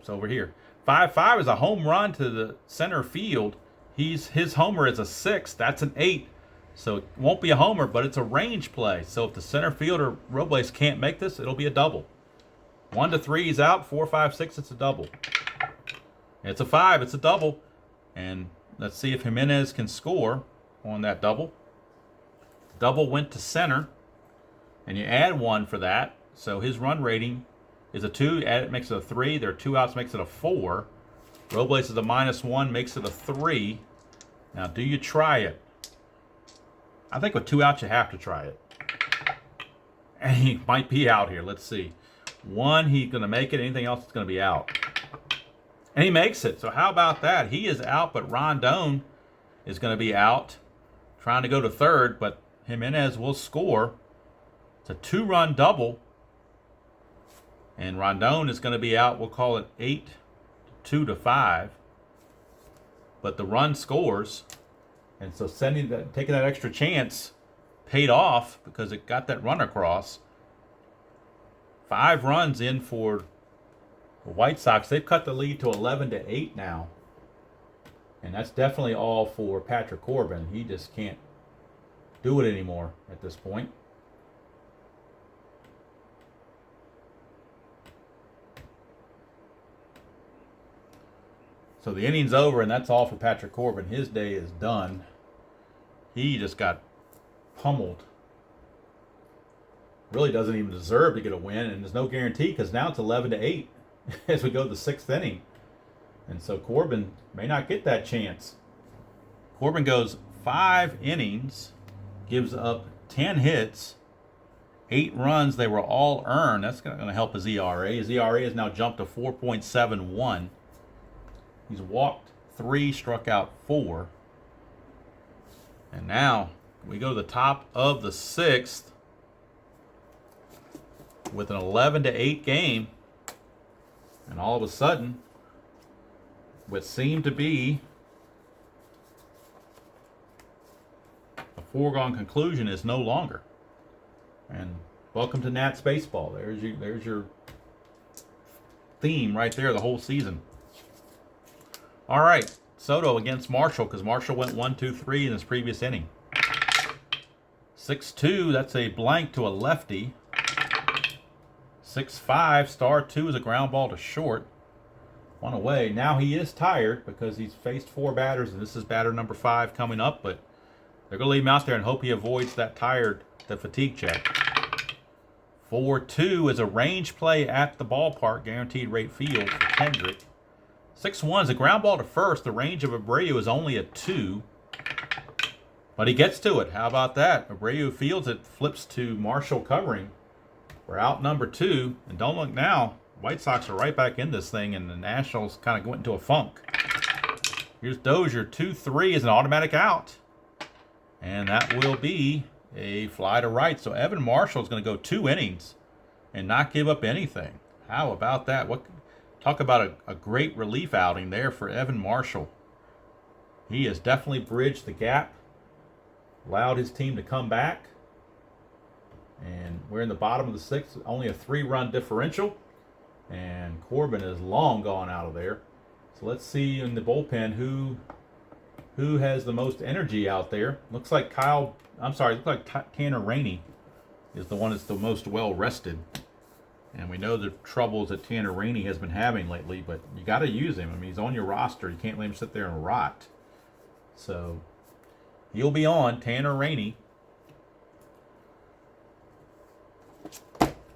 over here. 5-5 is a home run to the center field. His homer is a 6. That's an 8. So it won't be a homer, but it's a range play. So if the center fielder Robles can't make this, it'll be a double. 1-3 is out. 4, 5, 6, it's a double. It's a 5, it's a double. And let's see if Jimenez can score on that double. Double went to center, and you add 1 for that. So his run rating is a 2. Add it makes it a 3. There are 2 outs, makes it a 4. Robles is a -1, makes it a 3. Now, do you try it? I think with 2 outs, you have to try it. And he might be out here. Let's see. 1, he's going to make it. Anything else is going to be out. And he makes it. So how about that? He is out, but Rondon is going to be out. Trying to go to third, but Jimenez will score. It's a 2-run double. And Rondon is going to be out. We'll call it 8-2-5. But the run scores. And so taking that extra chance paid off because it got that run across. 5 runs in for the White Sox. They've cut the lead to 11-8 now. And that's definitely all for Patrick Corbin. He just can't do it anymore at this point. So the inning's over, and that's all for Patrick Corbin. His day is done. He just got pummeled. Really doesn't even deserve to get a win, and there's no guarantee because now it's 11-8 as we go to the 6th inning. And so Corbin may not get that chance. Corbin goes 5 innings, gives up 10 hits, 8 runs, they were all earned. That's going to help his ERA. His ERA has now jumped to 4.71. He's walked 3, struck out 4. And now we go to the top of the 6th with an 11-8 game. And all of a sudden, what seemed to be a foregone conclusion is no longer. And welcome to Nats baseball. There's your theme right there the whole season. All right, Soto against Marshall, because Marshall went 1-2-3 in his previous inning. 6-2, that's a blank to a lefty. 6-5, star 2 is a ground ball to short. 1 away. Now he is tired because he's faced 4 batters, and this is batter number 5 coming up, but they're going to leave him out there and hope he avoids the fatigue check. 4-2 is a range play at the ballpark, guaranteed rate field for Kendrick. 6-1 is a ground ball to first. The range of Abreu is only a 2, but he gets to it. How about that? Abreu fields it, flips to Marshall covering. We're out number 2, and don't look now. White Sox are right back in this thing, and the Nationals kind of went into a funk. Here's Dozier. 2-3 is an automatic out, and that will be a fly to right. So Evan Marshall is going to go 2 innings and not give up anything. How about that? Talk about a great relief outing there for Evan Marshall. He has definitely bridged the gap, allowed his team to come back. And we're in the bottom of the 6th, only a 3-run differential. And Corbin is long gone out of there. So let's see in the bullpen who has the most energy out there. Looks like Tanner Rainey is the one that's the most well rested. And we know the troubles that Tanner Rainey has been having lately, but you got to use him. I mean, he's on your roster. You can't let him sit there and rot. So he'll be on, Tanner Rainey.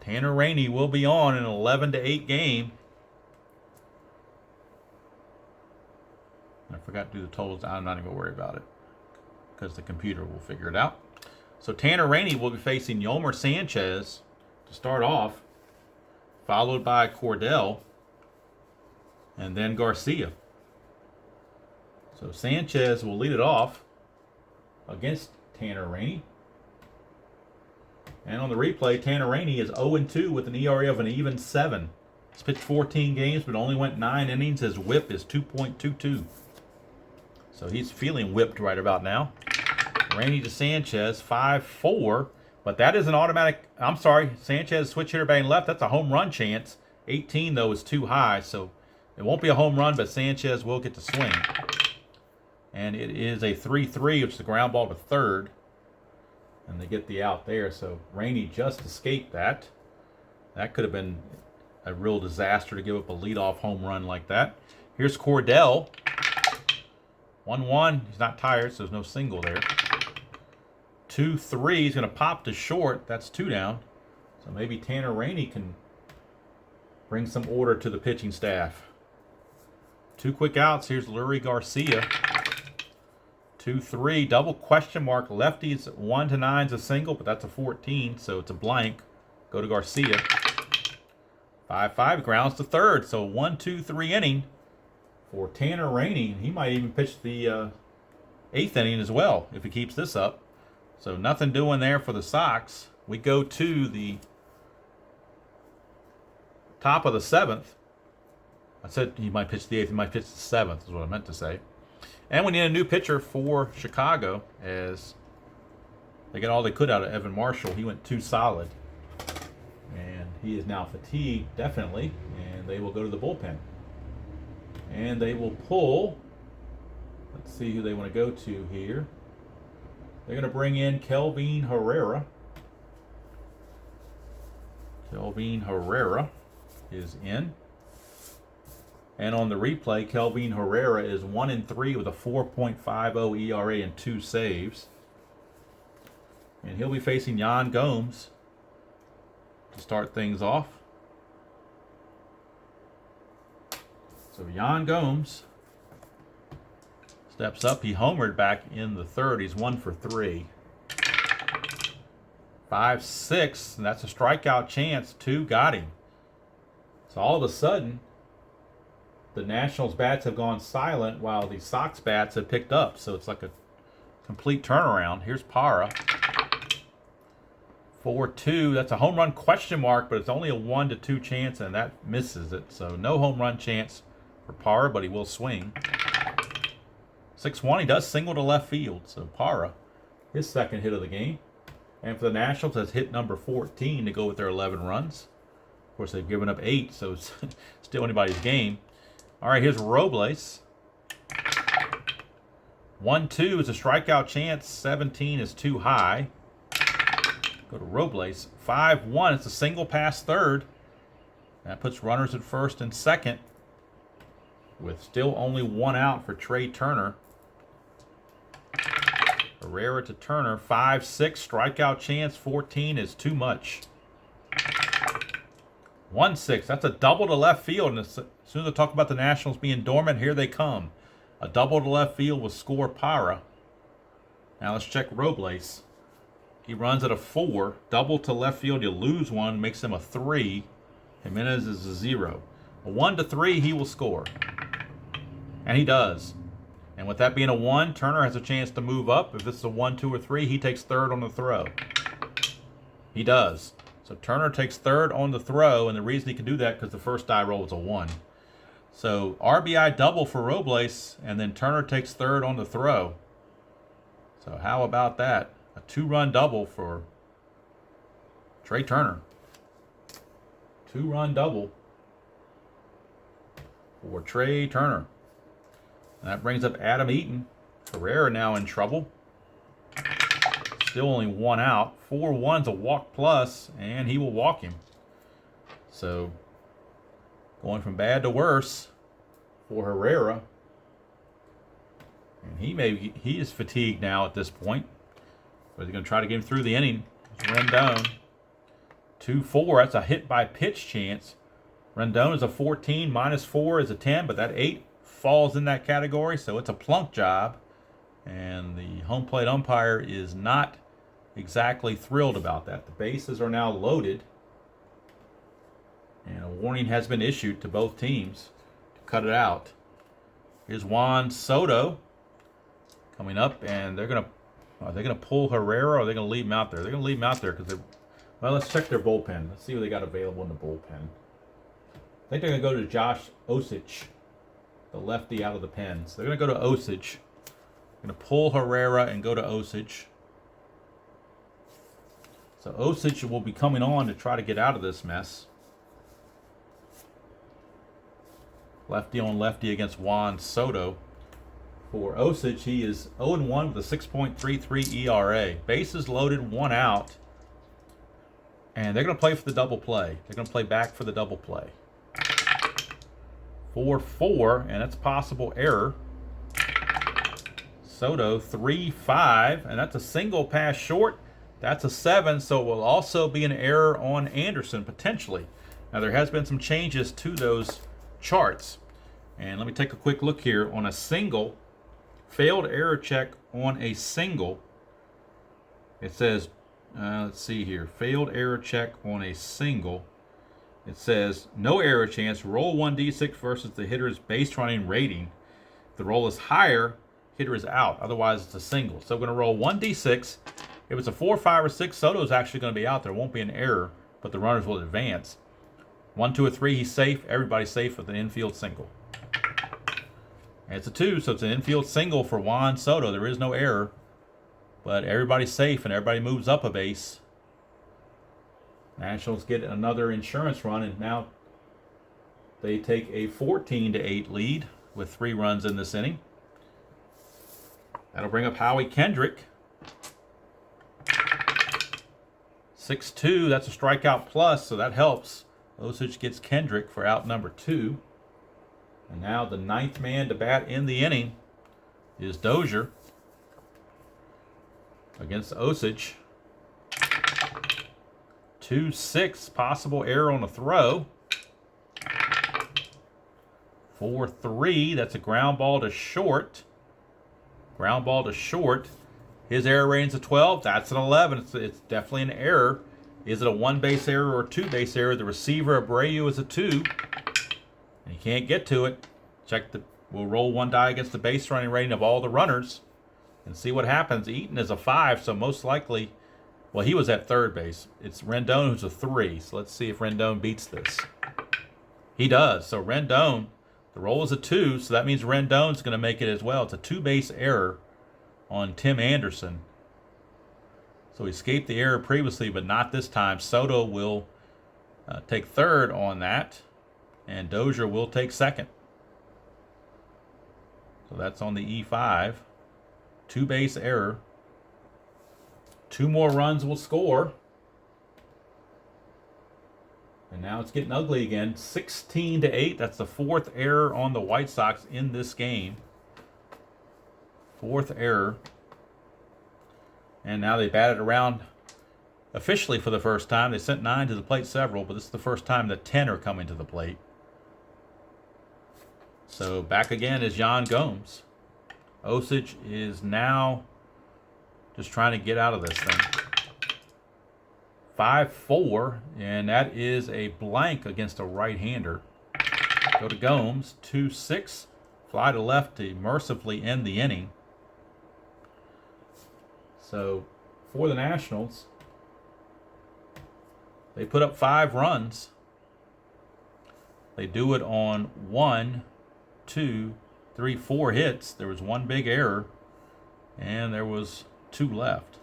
Tanner Rainey will be on in an 11-8 game. I forgot to do the totals. I'm not even going to worry about it because the computer will figure it out. So Tanner Rainey will be facing Yolmer Sanchez to start off, followed by Cordell, and then Garcia. So Sanchez will lead it off against Tanner Rainey. And on the replay, Tanner Rainey is 0-2 with an ERA of an even 7. He's pitched 14 games, but only went 9 innings. His whip is 2.22. So he's feeling whipped right about now. Rainey to Sanchez, 5-4. But that is an automatic. I'm sorry, Sanchez switch hitter batting left. That's a home run chance. 18, though, is too high. So it won't be a home run, but Sanchez will get to swing. And it is a 3-3, which is a ground ball to third. And they get the out there. So Rainey just escaped that. That could have been a real disaster to give up a leadoff home run like that. Here's Cordell. 1-1. He's not tired, so there's no single there. 2-3. He's going to pop to short. That's 2 down. So maybe Tanner Rainey can bring some order to the pitching staff. 2 quick outs. Here's Lurie Garcia. 2-3. Double question mark. Lefties 1-9 is a single, but that's a 14, so it's a blank. Go to Garcia. 5-5. Grounds to third. So 1-2-3 inning for Tanner Rainey. He might even pitch the 8th inning as well if he keeps this up. So nothing doing there for the Sox. We go to the top of the 7th. I said he might pitch the 8th. He might pitch the 7th is what I meant to say. And we need a new pitcher for Chicago as they got all they could out of Evan Marshall. He went 2 solid. And he is now fatigued, definitely. And they will go to the bullpen. And they will pull. Let's see who they want to go to here. They're going to bring in Kelvin Herrera. Kelvin Herrera is in. And on the replay, Kelvin Herrera is 1-3 with a 4.50 ERA and 2 saves. And he'll be facing Yan Gomes to start things off. So Yan Gomes steps up. He homered back in the 3rd. He's 1 for 3. 5-6, and that's a strikeout chance. 2 got him. So all of a sudden, the Nationals bats have gone silent while the Sox bats have picked up. So it's like a complete turnaround. Here's Parra. 4-2. That's a home run question mark, but it's only a 1-2 chance, and that misses it. So no home run chance for Parra, but he will swing. 6-1. He does single to left field. So Parra, his second hit of the game. And for the Nationals, that's hit number 14 to go with their 11 runs. Of course, they've given up 8, so it's still anybody's game. All right, here's Robles. 1-2 is a strikeout chance. 17 is too high. Go to Robles. 5-1. It's a single past third. That puts runners at first and second with still only 1 out for Trey Turner. Herrera to Turner. 5-6. Strikeout chance. 14 is too much. 1-6. That's a double to left field. And as soon as I talk about the Nationals being dormant, here they come. A double to left field will score Parra. Now let's check Robles. He runs at a 4. Double to left field, you lose 1, makes him a 3. Jimenez is a 0. A 1-3, he will score. And he does. And with that being a 1, Turner has a chance to move up. If this is a 1, 2, or 3, he takes third on the throw. He does. So Turner takes third on the throw, and the reason he can do that because the first die roll is a 1. So RBI double for Robles, and then Turner takes third on the throw. So how about that? A 2-run double for Trey Turner. 2-run double for Trey Turner. And that brings up Adam Eaton. Herrera now in trouble. Still only 1 out. 4-1's a walk plus, and he will walk him. So going from bad to worse for Herrera. And he is fatigued now at this point. But he's going to try to get him through the inning. Rendon. 2-4. That's a hit by pitch chance. Rendon is a 14. -4 is a 10. But that 8 falls in that category. So it's a plunk job. And the home plate umpire is not exactly thrilled about that. The bases are now loaded. And a warning has been issued to both teams to cut it out. Here's Juan Soto coming up. And are they going to pull Herrera, or are they going to leave him out there? They're going to leave him out there because they're... Well, let's check their bullpen. Let's see what they got available in the bullpen. I think they're going to go to Josh Osich, the lefty out of the pen. So they're going to go to Osich. They're going to pull Herrera and go to Osich. So Osich will be coming on to try to get out of this mess. Lefty on lefty against Juan Soto. For Osich, he is 0-1 with a 6.33 ERA. Bases loaded, 1 out. And they're going to play for the double play. They're going to play back for the double play. 4-4, and that's a possible error. Soto, 3-5, and that's a single pass short. That's a 7, so it will also be an error on Anderson, potentially. Now, there has been some changes to those charts. And let me take a quick look here. On a single, failed error check on a single, it says, let's see here, failed error check on a single. It says, no error chance, roll 1d6 versus the hitter's base running rating. If the roll is higher, hitter is out. Otherwise, it's a single. So we're going to roll 1d6. If it's a 4, 5, or 6, Soto's actually going to be out. There won't be an error, but the runners will advance. 1, 2, or 3, he's safe. Everybody's safe with an infield single. And it's a 2, so it's an infield single for Juan Soto. There is no error, but everybody's safe and everybody moves up a base. Nationals get another insurance run, and now they take a 14-8 lead with 3 runs in this inning. That'll bring up Howie Kendrick. 6-2, that's a strikeout plus, so that helps. Osich gets Kendrick for out number 2. And now the 9th man to bat in the inning is Dozier against Osich. 2-6, possible error on a throw. 4-3, that's a ground ball to short. Ground ball to short. His error rating's a 12. That's an 11. It's definitely an error. Is it a 1-base error or a 2-base error? The receiver, Abreu, is a 2. And he can't get to it. We'll roll one die against the base running rating of all the runners and see what happens. Eaton is a 5, so most likely, well, he was at third base. It's Rendon who's a 3. So let's see if Rendon beats this. He does. So Rendon, the roll is a 2, so that means Rendon's going to make it as well. It's a 2-base error on Tim Anderson. So he escaped the error previously, but not this time. Soto will take third on that, and Dozier will take second. So that's on the E5. 2-base error. 2 more runs will score. And now it's getting ugly again. 16-8. That's the 4th error on the White Sox in this game. 4th error. And now they batted around officially for the first time. They sent 9 to the plate several, but this is the first time that 10 are coming to the plate. So back again is Yan Gomes. Osich is now just trying to get out of this thing. 5-4, and that is a blank against a right-hander. Go to Gomes, 2-6. Fly to left to mercifully end the inning. So for the Nationals, they put up 5 runs. They do it on 1, 2, 3, 4 hits. There was 1 big error, and there was 2 left.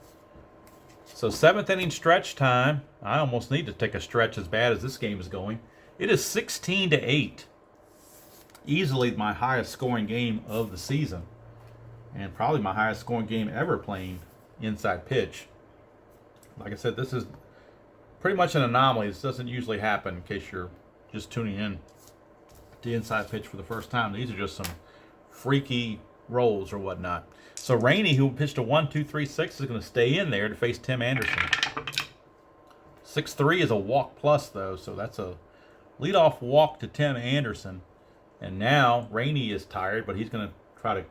So 7th inning stretch time. I almost need to take a stretch as bad as this game is going. It is 16-8. Easily my highest scoring game of the season, and probably my highest scoring game ever playing inside pitch. Like I said, this is pretty much an anomaly. This doesn't usually happen, in case you're just tuning in to inside pitch for the first time. These are just some freaky rolls or whatnot. So Rainey, who pitched a 1-2-3-6, is going to stay in there to face Tim Anderson. 6-3 is a walk plus, though, so that's a leadoff walk to Tim Anderson. And now Rainey is tired, but he's going to try to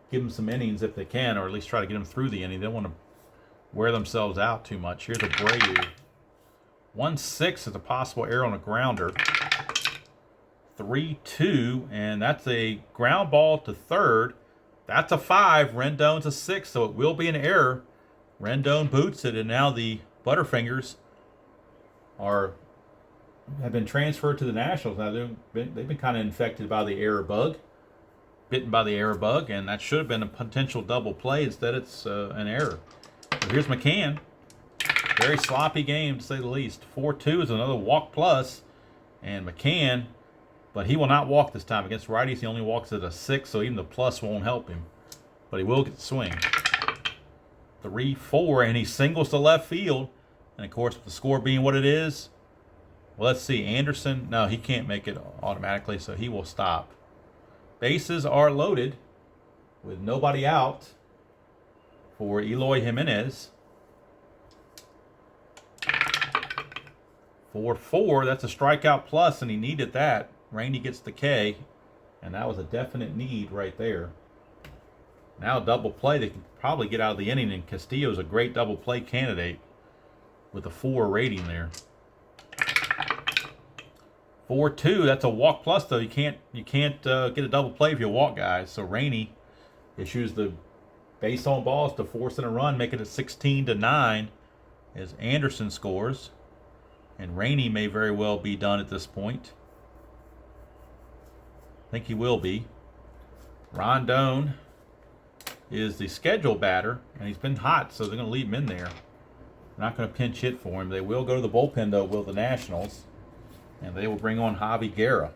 give him some innings if they can, or at least try to get him through the inning. They don't want to wear themselves out too much. Here's Abreu. 1-6 is a possible error on a grounder. 3-2, and that's a ground ball to third. That's a 5. Rendon's a 6, so it will be an error. Rendon boots it, and now the Butterfingers have been transferred to the Nationals. Now they've been kind of infected by the error bug, bitten by the error bug, and that should have been a potential double play. Instead, it's an error. So here's McCann. Very sloppy game, to say the least. 4-2 is another walk plus, and McCann, but he will not walk this time. Against righties, he only walks at a 6, so even the plus won't help him. But he will get the swing. 3-4, and he singles to left field. And, of course, with the score being what it is, well, let's see. Anderson, no, he can't make it automatically, so he will stop. Bases are loaded with nobody out for Eloy Jimenez. 4-4, that's a strikeout plus, and he needed that. Rainey gets the K, and that was a definite need right there. Now double play, they can probably get out of the inning, and Castillo's a great double play candidate with a 4 rating there. 4-2, that's a walk plus, though. You can't get a double play if you walk guys. So Rainey issues the base on balls to force in a run, making it 16-9 as Anderson scores. And Rainey may very well be done at this point. I think he will be. Rondon is the scheduled batter, and he's been hot, so they're going to leave him in there. They're not going to pinch hit for him. They will go to the bullpen, though, will the Nationals, and they will bring on Javi Guerra.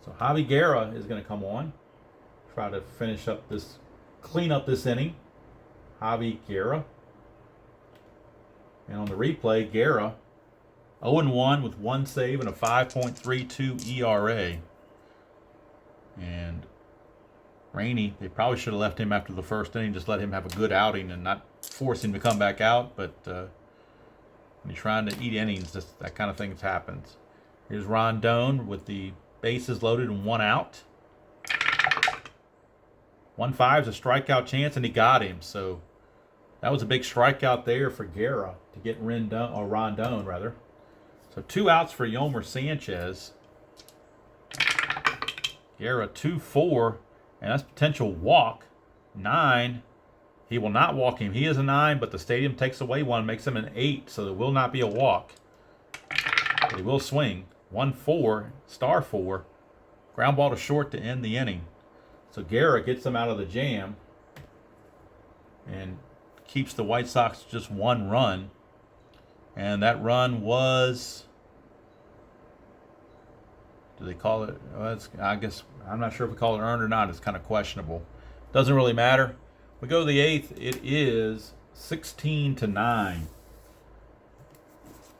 So Javi Guerra is going to come on, try to finish up this, clean up this inning. Javi Guerra. And on the replay, Guerra 0-1 with 1 save and a 5.32 ERA. And Rainey, they probably should have left him after the first inning, just let him have a good outing and not force him to come back out. But when you're trying to eat innings, that kind of thing happens. Here's Rondon with the bases loaded and 1 out. 1-5 is a strikeout chance, and he got him. So that was a big strikeout there for Guerra to get Rondon, rather. So 2 outs for Yomer Sanchez. Guerra 2-4, and that's potential walk. 9. He will not walk him. He is a 9, but the stadium takes away 1, makes him an 8, so there will not be a walk. But he will swing. 1-4, star 4. Ground ball to short to end the inning. So Guerra gets them out of the jam and keeps the White Sox just 1 run. And that run was, do they call it? Well, I guess, I'm not sure if we call it earned or not. It's kind of questionable. Doesn't really matter. We go to the 8th. It is 16-9.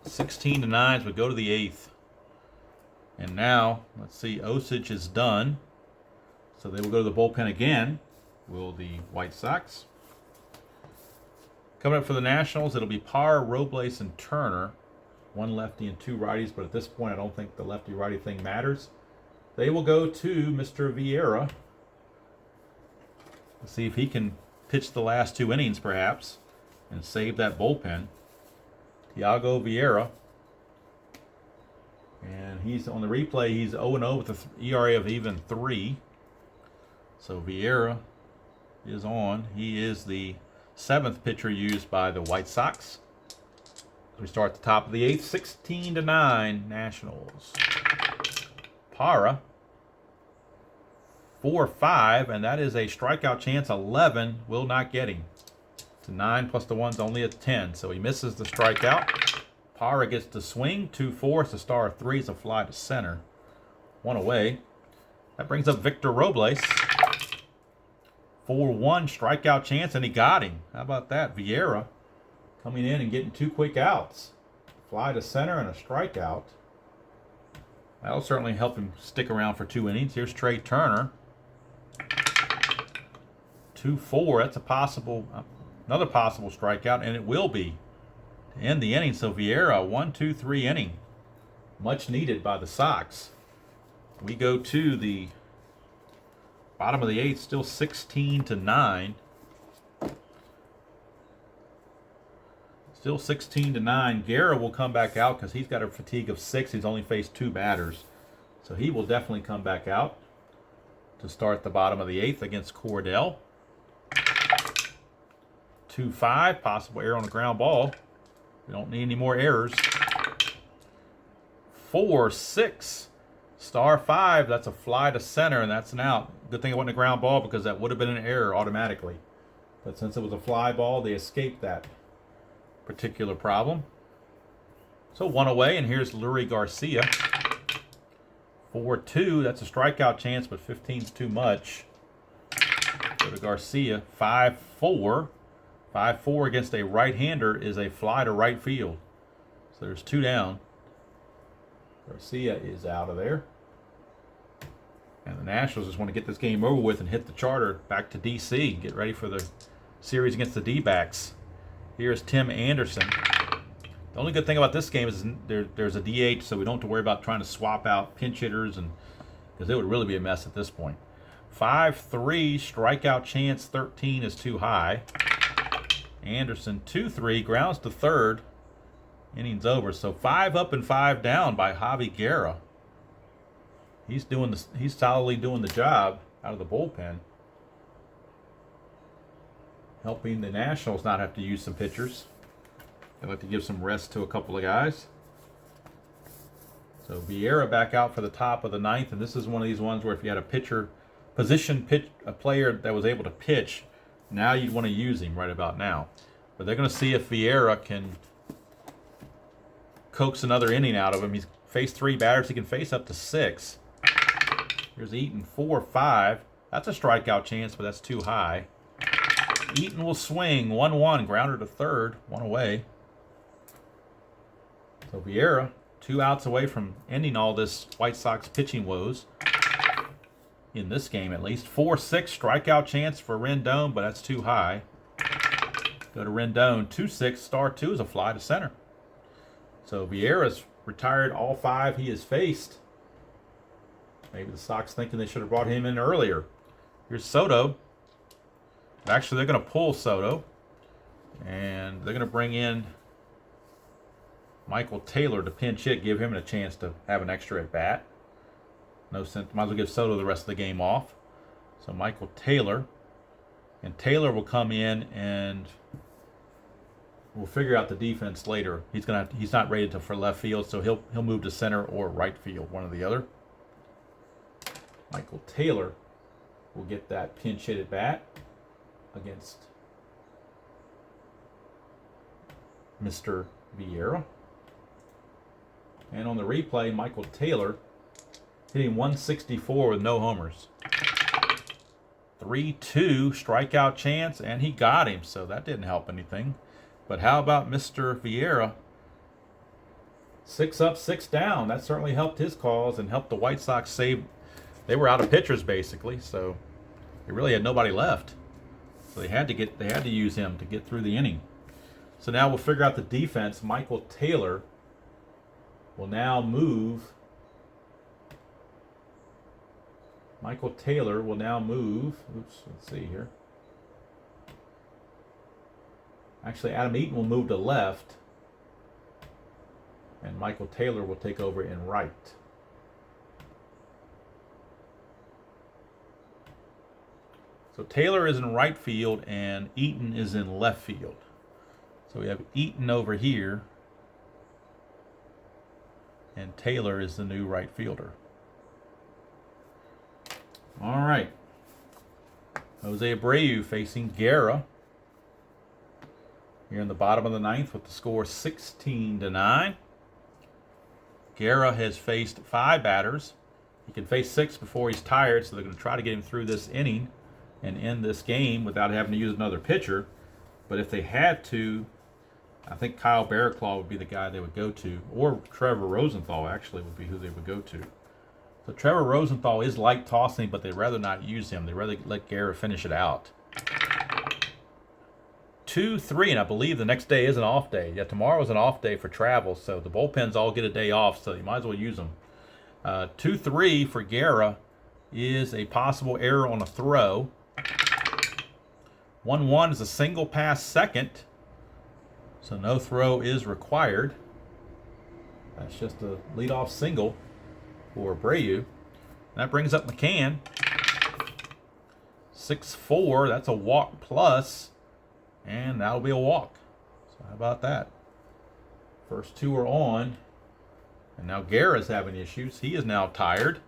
16-9 as we go to the 8th. And now, let's see, Osich is done. So they will go to the bullpen again. Will the White Sox. Coming up for the Nationals, it'll be Parr, Robles, and Turner. 1 lefty and 2 righties, but at this point I don't think the lefty-righty thing matters. They will go to Mr. Vieira. Let's see if he can pitch the last 2 innings, perhaps, and save that bullpen. Thiago Vieira. And he's on the replay, he's 0-0 with an ERA of even 3. So Vieira is on. He is the 7th pitcher used by the White Sox. We start at the top of the 8th, 16-9 Nationals. Parra, 4-5, and that is a strikeout chance. 11 will not get him. It's a 9 plus the 1's only a 10, so he misses the strikeout. Parra gets to swing. 2-4, it's a star 3, it's a fly to center. 1 away. That brings up Victor Robles. 4-1 strikeout chance, and he got him. How about that? Vieira coming in and getting 2 quick outs. Fly to center and a strikeout. That'll certainly help him stick around for 2 innings. Here's Trey Turner. 2-4. That's another possible strikeout, and it will be to end the inning. So Vieira, 1-2-3 inning. Much needed by the Sox. We go to the bottom of the 8th, still 16-9. Still 16-9. Guerra will come back out because he's got a fatigue of 6. He's only faced 2 batters. So he will definitely come back out to start the bottom of the 8th against Cordell. 2-5. Possible error on the ground ball. We don't need any more errors. 4-6. Star 5. That's a fly to center, and that's an out. Good thing it wasn't a ground ball because that would have been an error automatically. But since it was a fly ball, they escaped that particular problem. So 1 away, and here's Lurie Garcia. 4-2, that's a strikeout chance, but 15's too much. Go to Garcia. 5-4. 5-4 against a right-hander is a fly to right field. So there's 2 down. Garcia is out of there. And the Nationals just want to get this game over with and hit the charter back to D.C. Get ready for the series against the D-backs. Here's Tim Anderson. The only good thing about this game is there's a DH, so we don't have to worry about trying to swap out pinch hitters, and because it would really be a mess at this point. 5-3, strikeout chance 13 is too high. Anderson 2-3, grounds to third. Innings over. So 5 up and 5 down by Javi Guerra. He's solidly doing the job out of the bullpen, helping the Nationals not have to use some pitchers. I'd like to give some rest to a couple of guys. So Vieira back out for the top of the 9th, and this is one of these ones where if you had a a player that was able to pitch, now you'd want to use him right about now. But they're going to see if Vieira can coax another inning out of him. He's faced 3 batters. He can face up to 6. Here's Eaton, 4-5. That's a strikeout chance, but that's too high. Eaton will swing, 1-1, grounder to third, 1 away. So Vieira, 2 outs away from ending all this White Sox pitching woes. In this game, at least. 4-6, strikeout chance for Rendon, but that's too high. Go to Rendon, 2-6, star 2 is a fly to center. So Vieira's retired all 5 he has faced. Maybe the Sox thinking they should have brought him in earlier. Here's Soto. Actually, they're going to pull Soto, and they're going to bring in Michael Taylor to pinch hit, give him a chance to have an extra at bat. No sense. Might as well give Soto the rest of the game off. So Michael Taylor, and Taylor will come in, and we'll figure out the defense later. He's not rated for left field, so he'll move to center or right field, one or the other. Michael Taylor will get that pinch hit at bat against Mr. Vieira. And on the replay, Michael Taylor hitting 164 with no homers. 3-2 strikeout chance, and he got him, so that didn't help anything. But how about Mr. Vieira? 6 up, 6 down. That certainly helped his cause and helped the White Sox save. They were out of pitchers basically, so they really had nobody left. So they had to use him to get through the inning. So now we'll figure out the defense. Michael Taylor will now move. Oops, let's see here. Actually, Adam Eaton will move to left, and Michael Taylor will take over in right. So Taylor is in right field, and Eaton is in left field. So we have Eaton over here, and Taylor is the new right fielder. All right. Jose Abreu facing Guerra here in the bottom of the ninth with the score 16-9. Guerra has faced 5 batters. He can face 6 before he's tired, so they're going to try to get him through this inning and end this game without having to use another pitcher. But if they had to, I think Kyle Barraclough would be the guy they would go to, or Trevor Rosenthal actually would be who they would go to. So Trevor Rosenthal is light tossing, but they'd rather not use him. They'd rather let Guerra finish it out. 2-3, and I believe the next day is an off day. Yeah, tomorrow's an off day for travel, so the bullpens all get a day off, so you might as well use them. 2-3 for Guerra is a possible error on a throw. 1-1 is a single pass second, so no throw is required. That's just a leadoff single for Abreu. That brings up McCann. 6-4, that's a walk plus, and that'll be a walk. So how about that? First 2 are on, and now Guerra's having issues. He is now tired.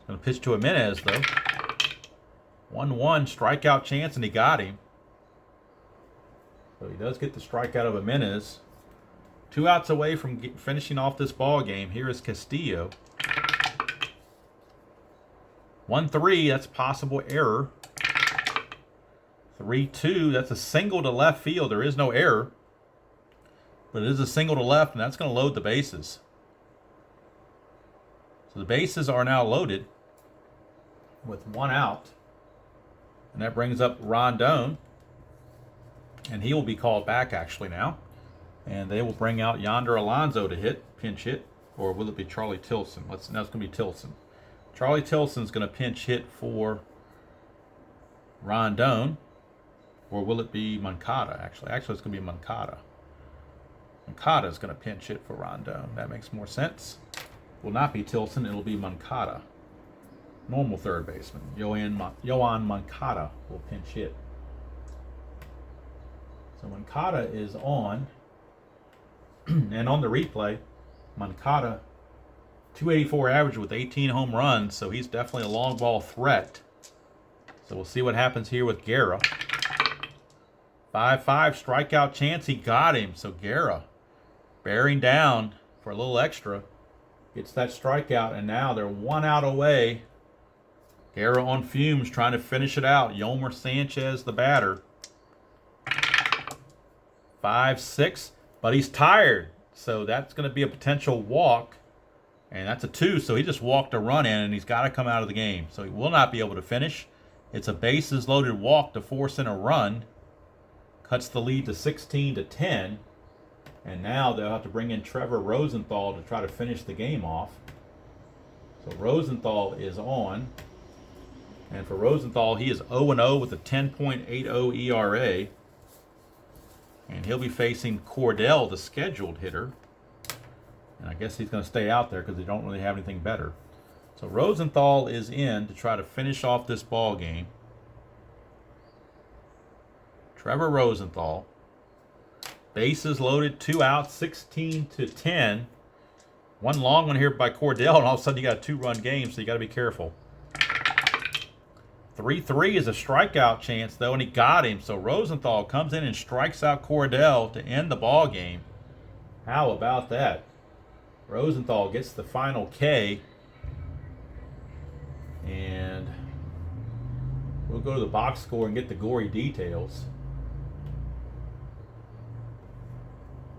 Going to pitch to Jimenez, though. 1-1, strikeout chance, and he got him. So he does get the strikeout of Jimenez. 2 outs away from finishing off this ball game. Here is Castillo. 1-3, that's a possible error. 3-2, that's a single to left field. There is no error, but it is a single to left, and that's going to load the bases. So the bases are now loaded with 1 out, and that brings up Rondon, and he will be called back actually now, and they will bring out Yonder Alonso to hit, pinch hit, or will it be Charlie Tilson? Now it's going to be Tilson. Charlie Tilson's going to pinch hit for Rondon, or will it be Moncada? Actually, it's going to be Moncada. Moncada is going to pinch hit for Rondon. That makes more sense. Will not be Tilson. It'll be Moncada. Normal third baseman. Yoan Moncada will pinch hit. So Moncada is on. And on the replay, Moncada, 284 average with 18 home runs, so he's definitely a long ball threat. So we'll see what happens here with Guerra. 5-5 strikeout chance, he got him. So Guerra bearing down for a little extra, gets that strikeout, and now they're 1 out away. Guerra on fumes trying to finish it out. Yomer Sanchez the batter. 5-6, but he's tired, so that's going to be a potential walk. And that's a 2, so he just walked a run in, and he's got to come out of the game. So he will not be able to finish. It's a bases-loaded walk to force in a run. Cuts the lead to 16-10. And now they'll have to bring in Trevor Rosenthal to try to finish the game off. So Rosenthal is on. And for Rosenthal, he is 0-0 with a 10.80 ERA. And he'll be facing Cordell, the scheduled hitter. And I guess he's going to stay out there because they don't really have anything better. So Rosenthal is in to try to finish off this ball game. Trevor Rosenthal. Bases loaded, 2 outs, 16-10. One long one here by Cordell, and all of a sudden you got a 2-run game, so you got to be careful. 3-3 is a strikeout chance, though, and he got him. So Rosenthal comes in and strikes out Cordell to end the ball game. How about that? Rosenthal gets the final K. And we'll go to the box score and get the gory details.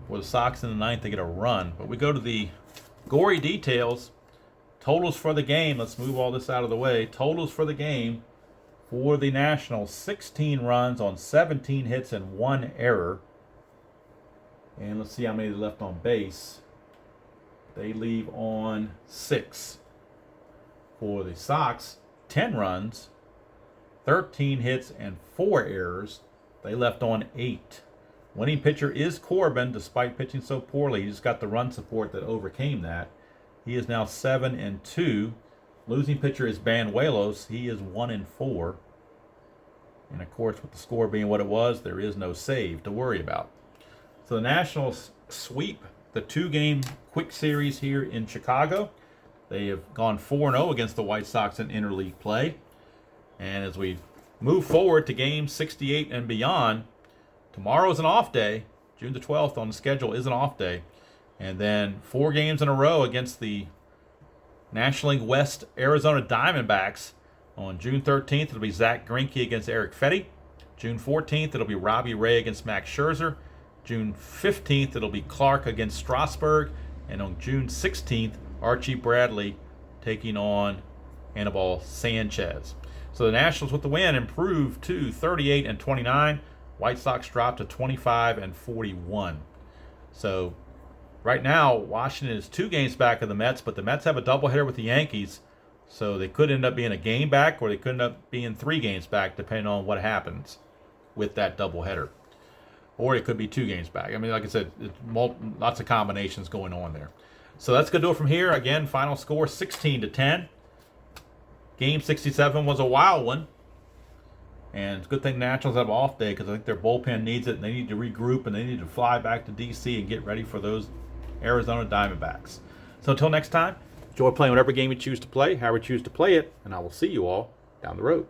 For the Sox in the ninth, they get a run. But we go to the gory details. Totals for the game. Let's move all this out of the way. Totals for the game for the Nationals. 16 runs on 17 hits and 1 error. And let's see how many they left on base. They leave on 6. For the Sox, 10 runs, 13 hits, and 4 errors. They left on 8. Winning pitcher is Corbin, despite pitching so poorly. He just got the run support that overcame that. He is now 7-2. Losing pitcher is Banuelos. He is 1-4. And of course, with the score being what it was, there is no save to worry about. So the Nationals sweep the 2-game quick series here in Chicago. They have gone 4-0 against the White Sox in interleague play. And as we move forward to game 68 and beyond, tomorrow is an off day. June the 12th on the schedule is an off day. And then 4 games in a row against the National League West Arizona Diamondbacks. On June 13th, it'll be Zach Greinke against Eric Fedde. June 14th, it'll be Robbie Ray against Max Scherzer. June 15th, it'll be Clark against Strasburg. And on June 16th, Archie Bradley taking on Anibal Sanchez. So the Nationals with the win improved to 38-29. White Sox dropped to 25-41. So right now, Washington is 2 games back of the Mets, but the Mets have a doubleheader with the Yankees. So they could end up being a game back, or they could end up being 3 games back, depending on what happens with that doubleheader. Or it could be 2 games back. I mean, like I said, lots of combinations going on there. So that's going to do it from here. Again, final score 16-10. Game 67 was a wild one. And it's a good thing Nationals have an off day because I think their bullpen needs it. And they need to regroup and they need to fly back to D.C. and get ready for those Arizona Diamondbacks. So until next time, enjoy playing whatever game you choose to play, however you choose to play it. And I will see you all down the road.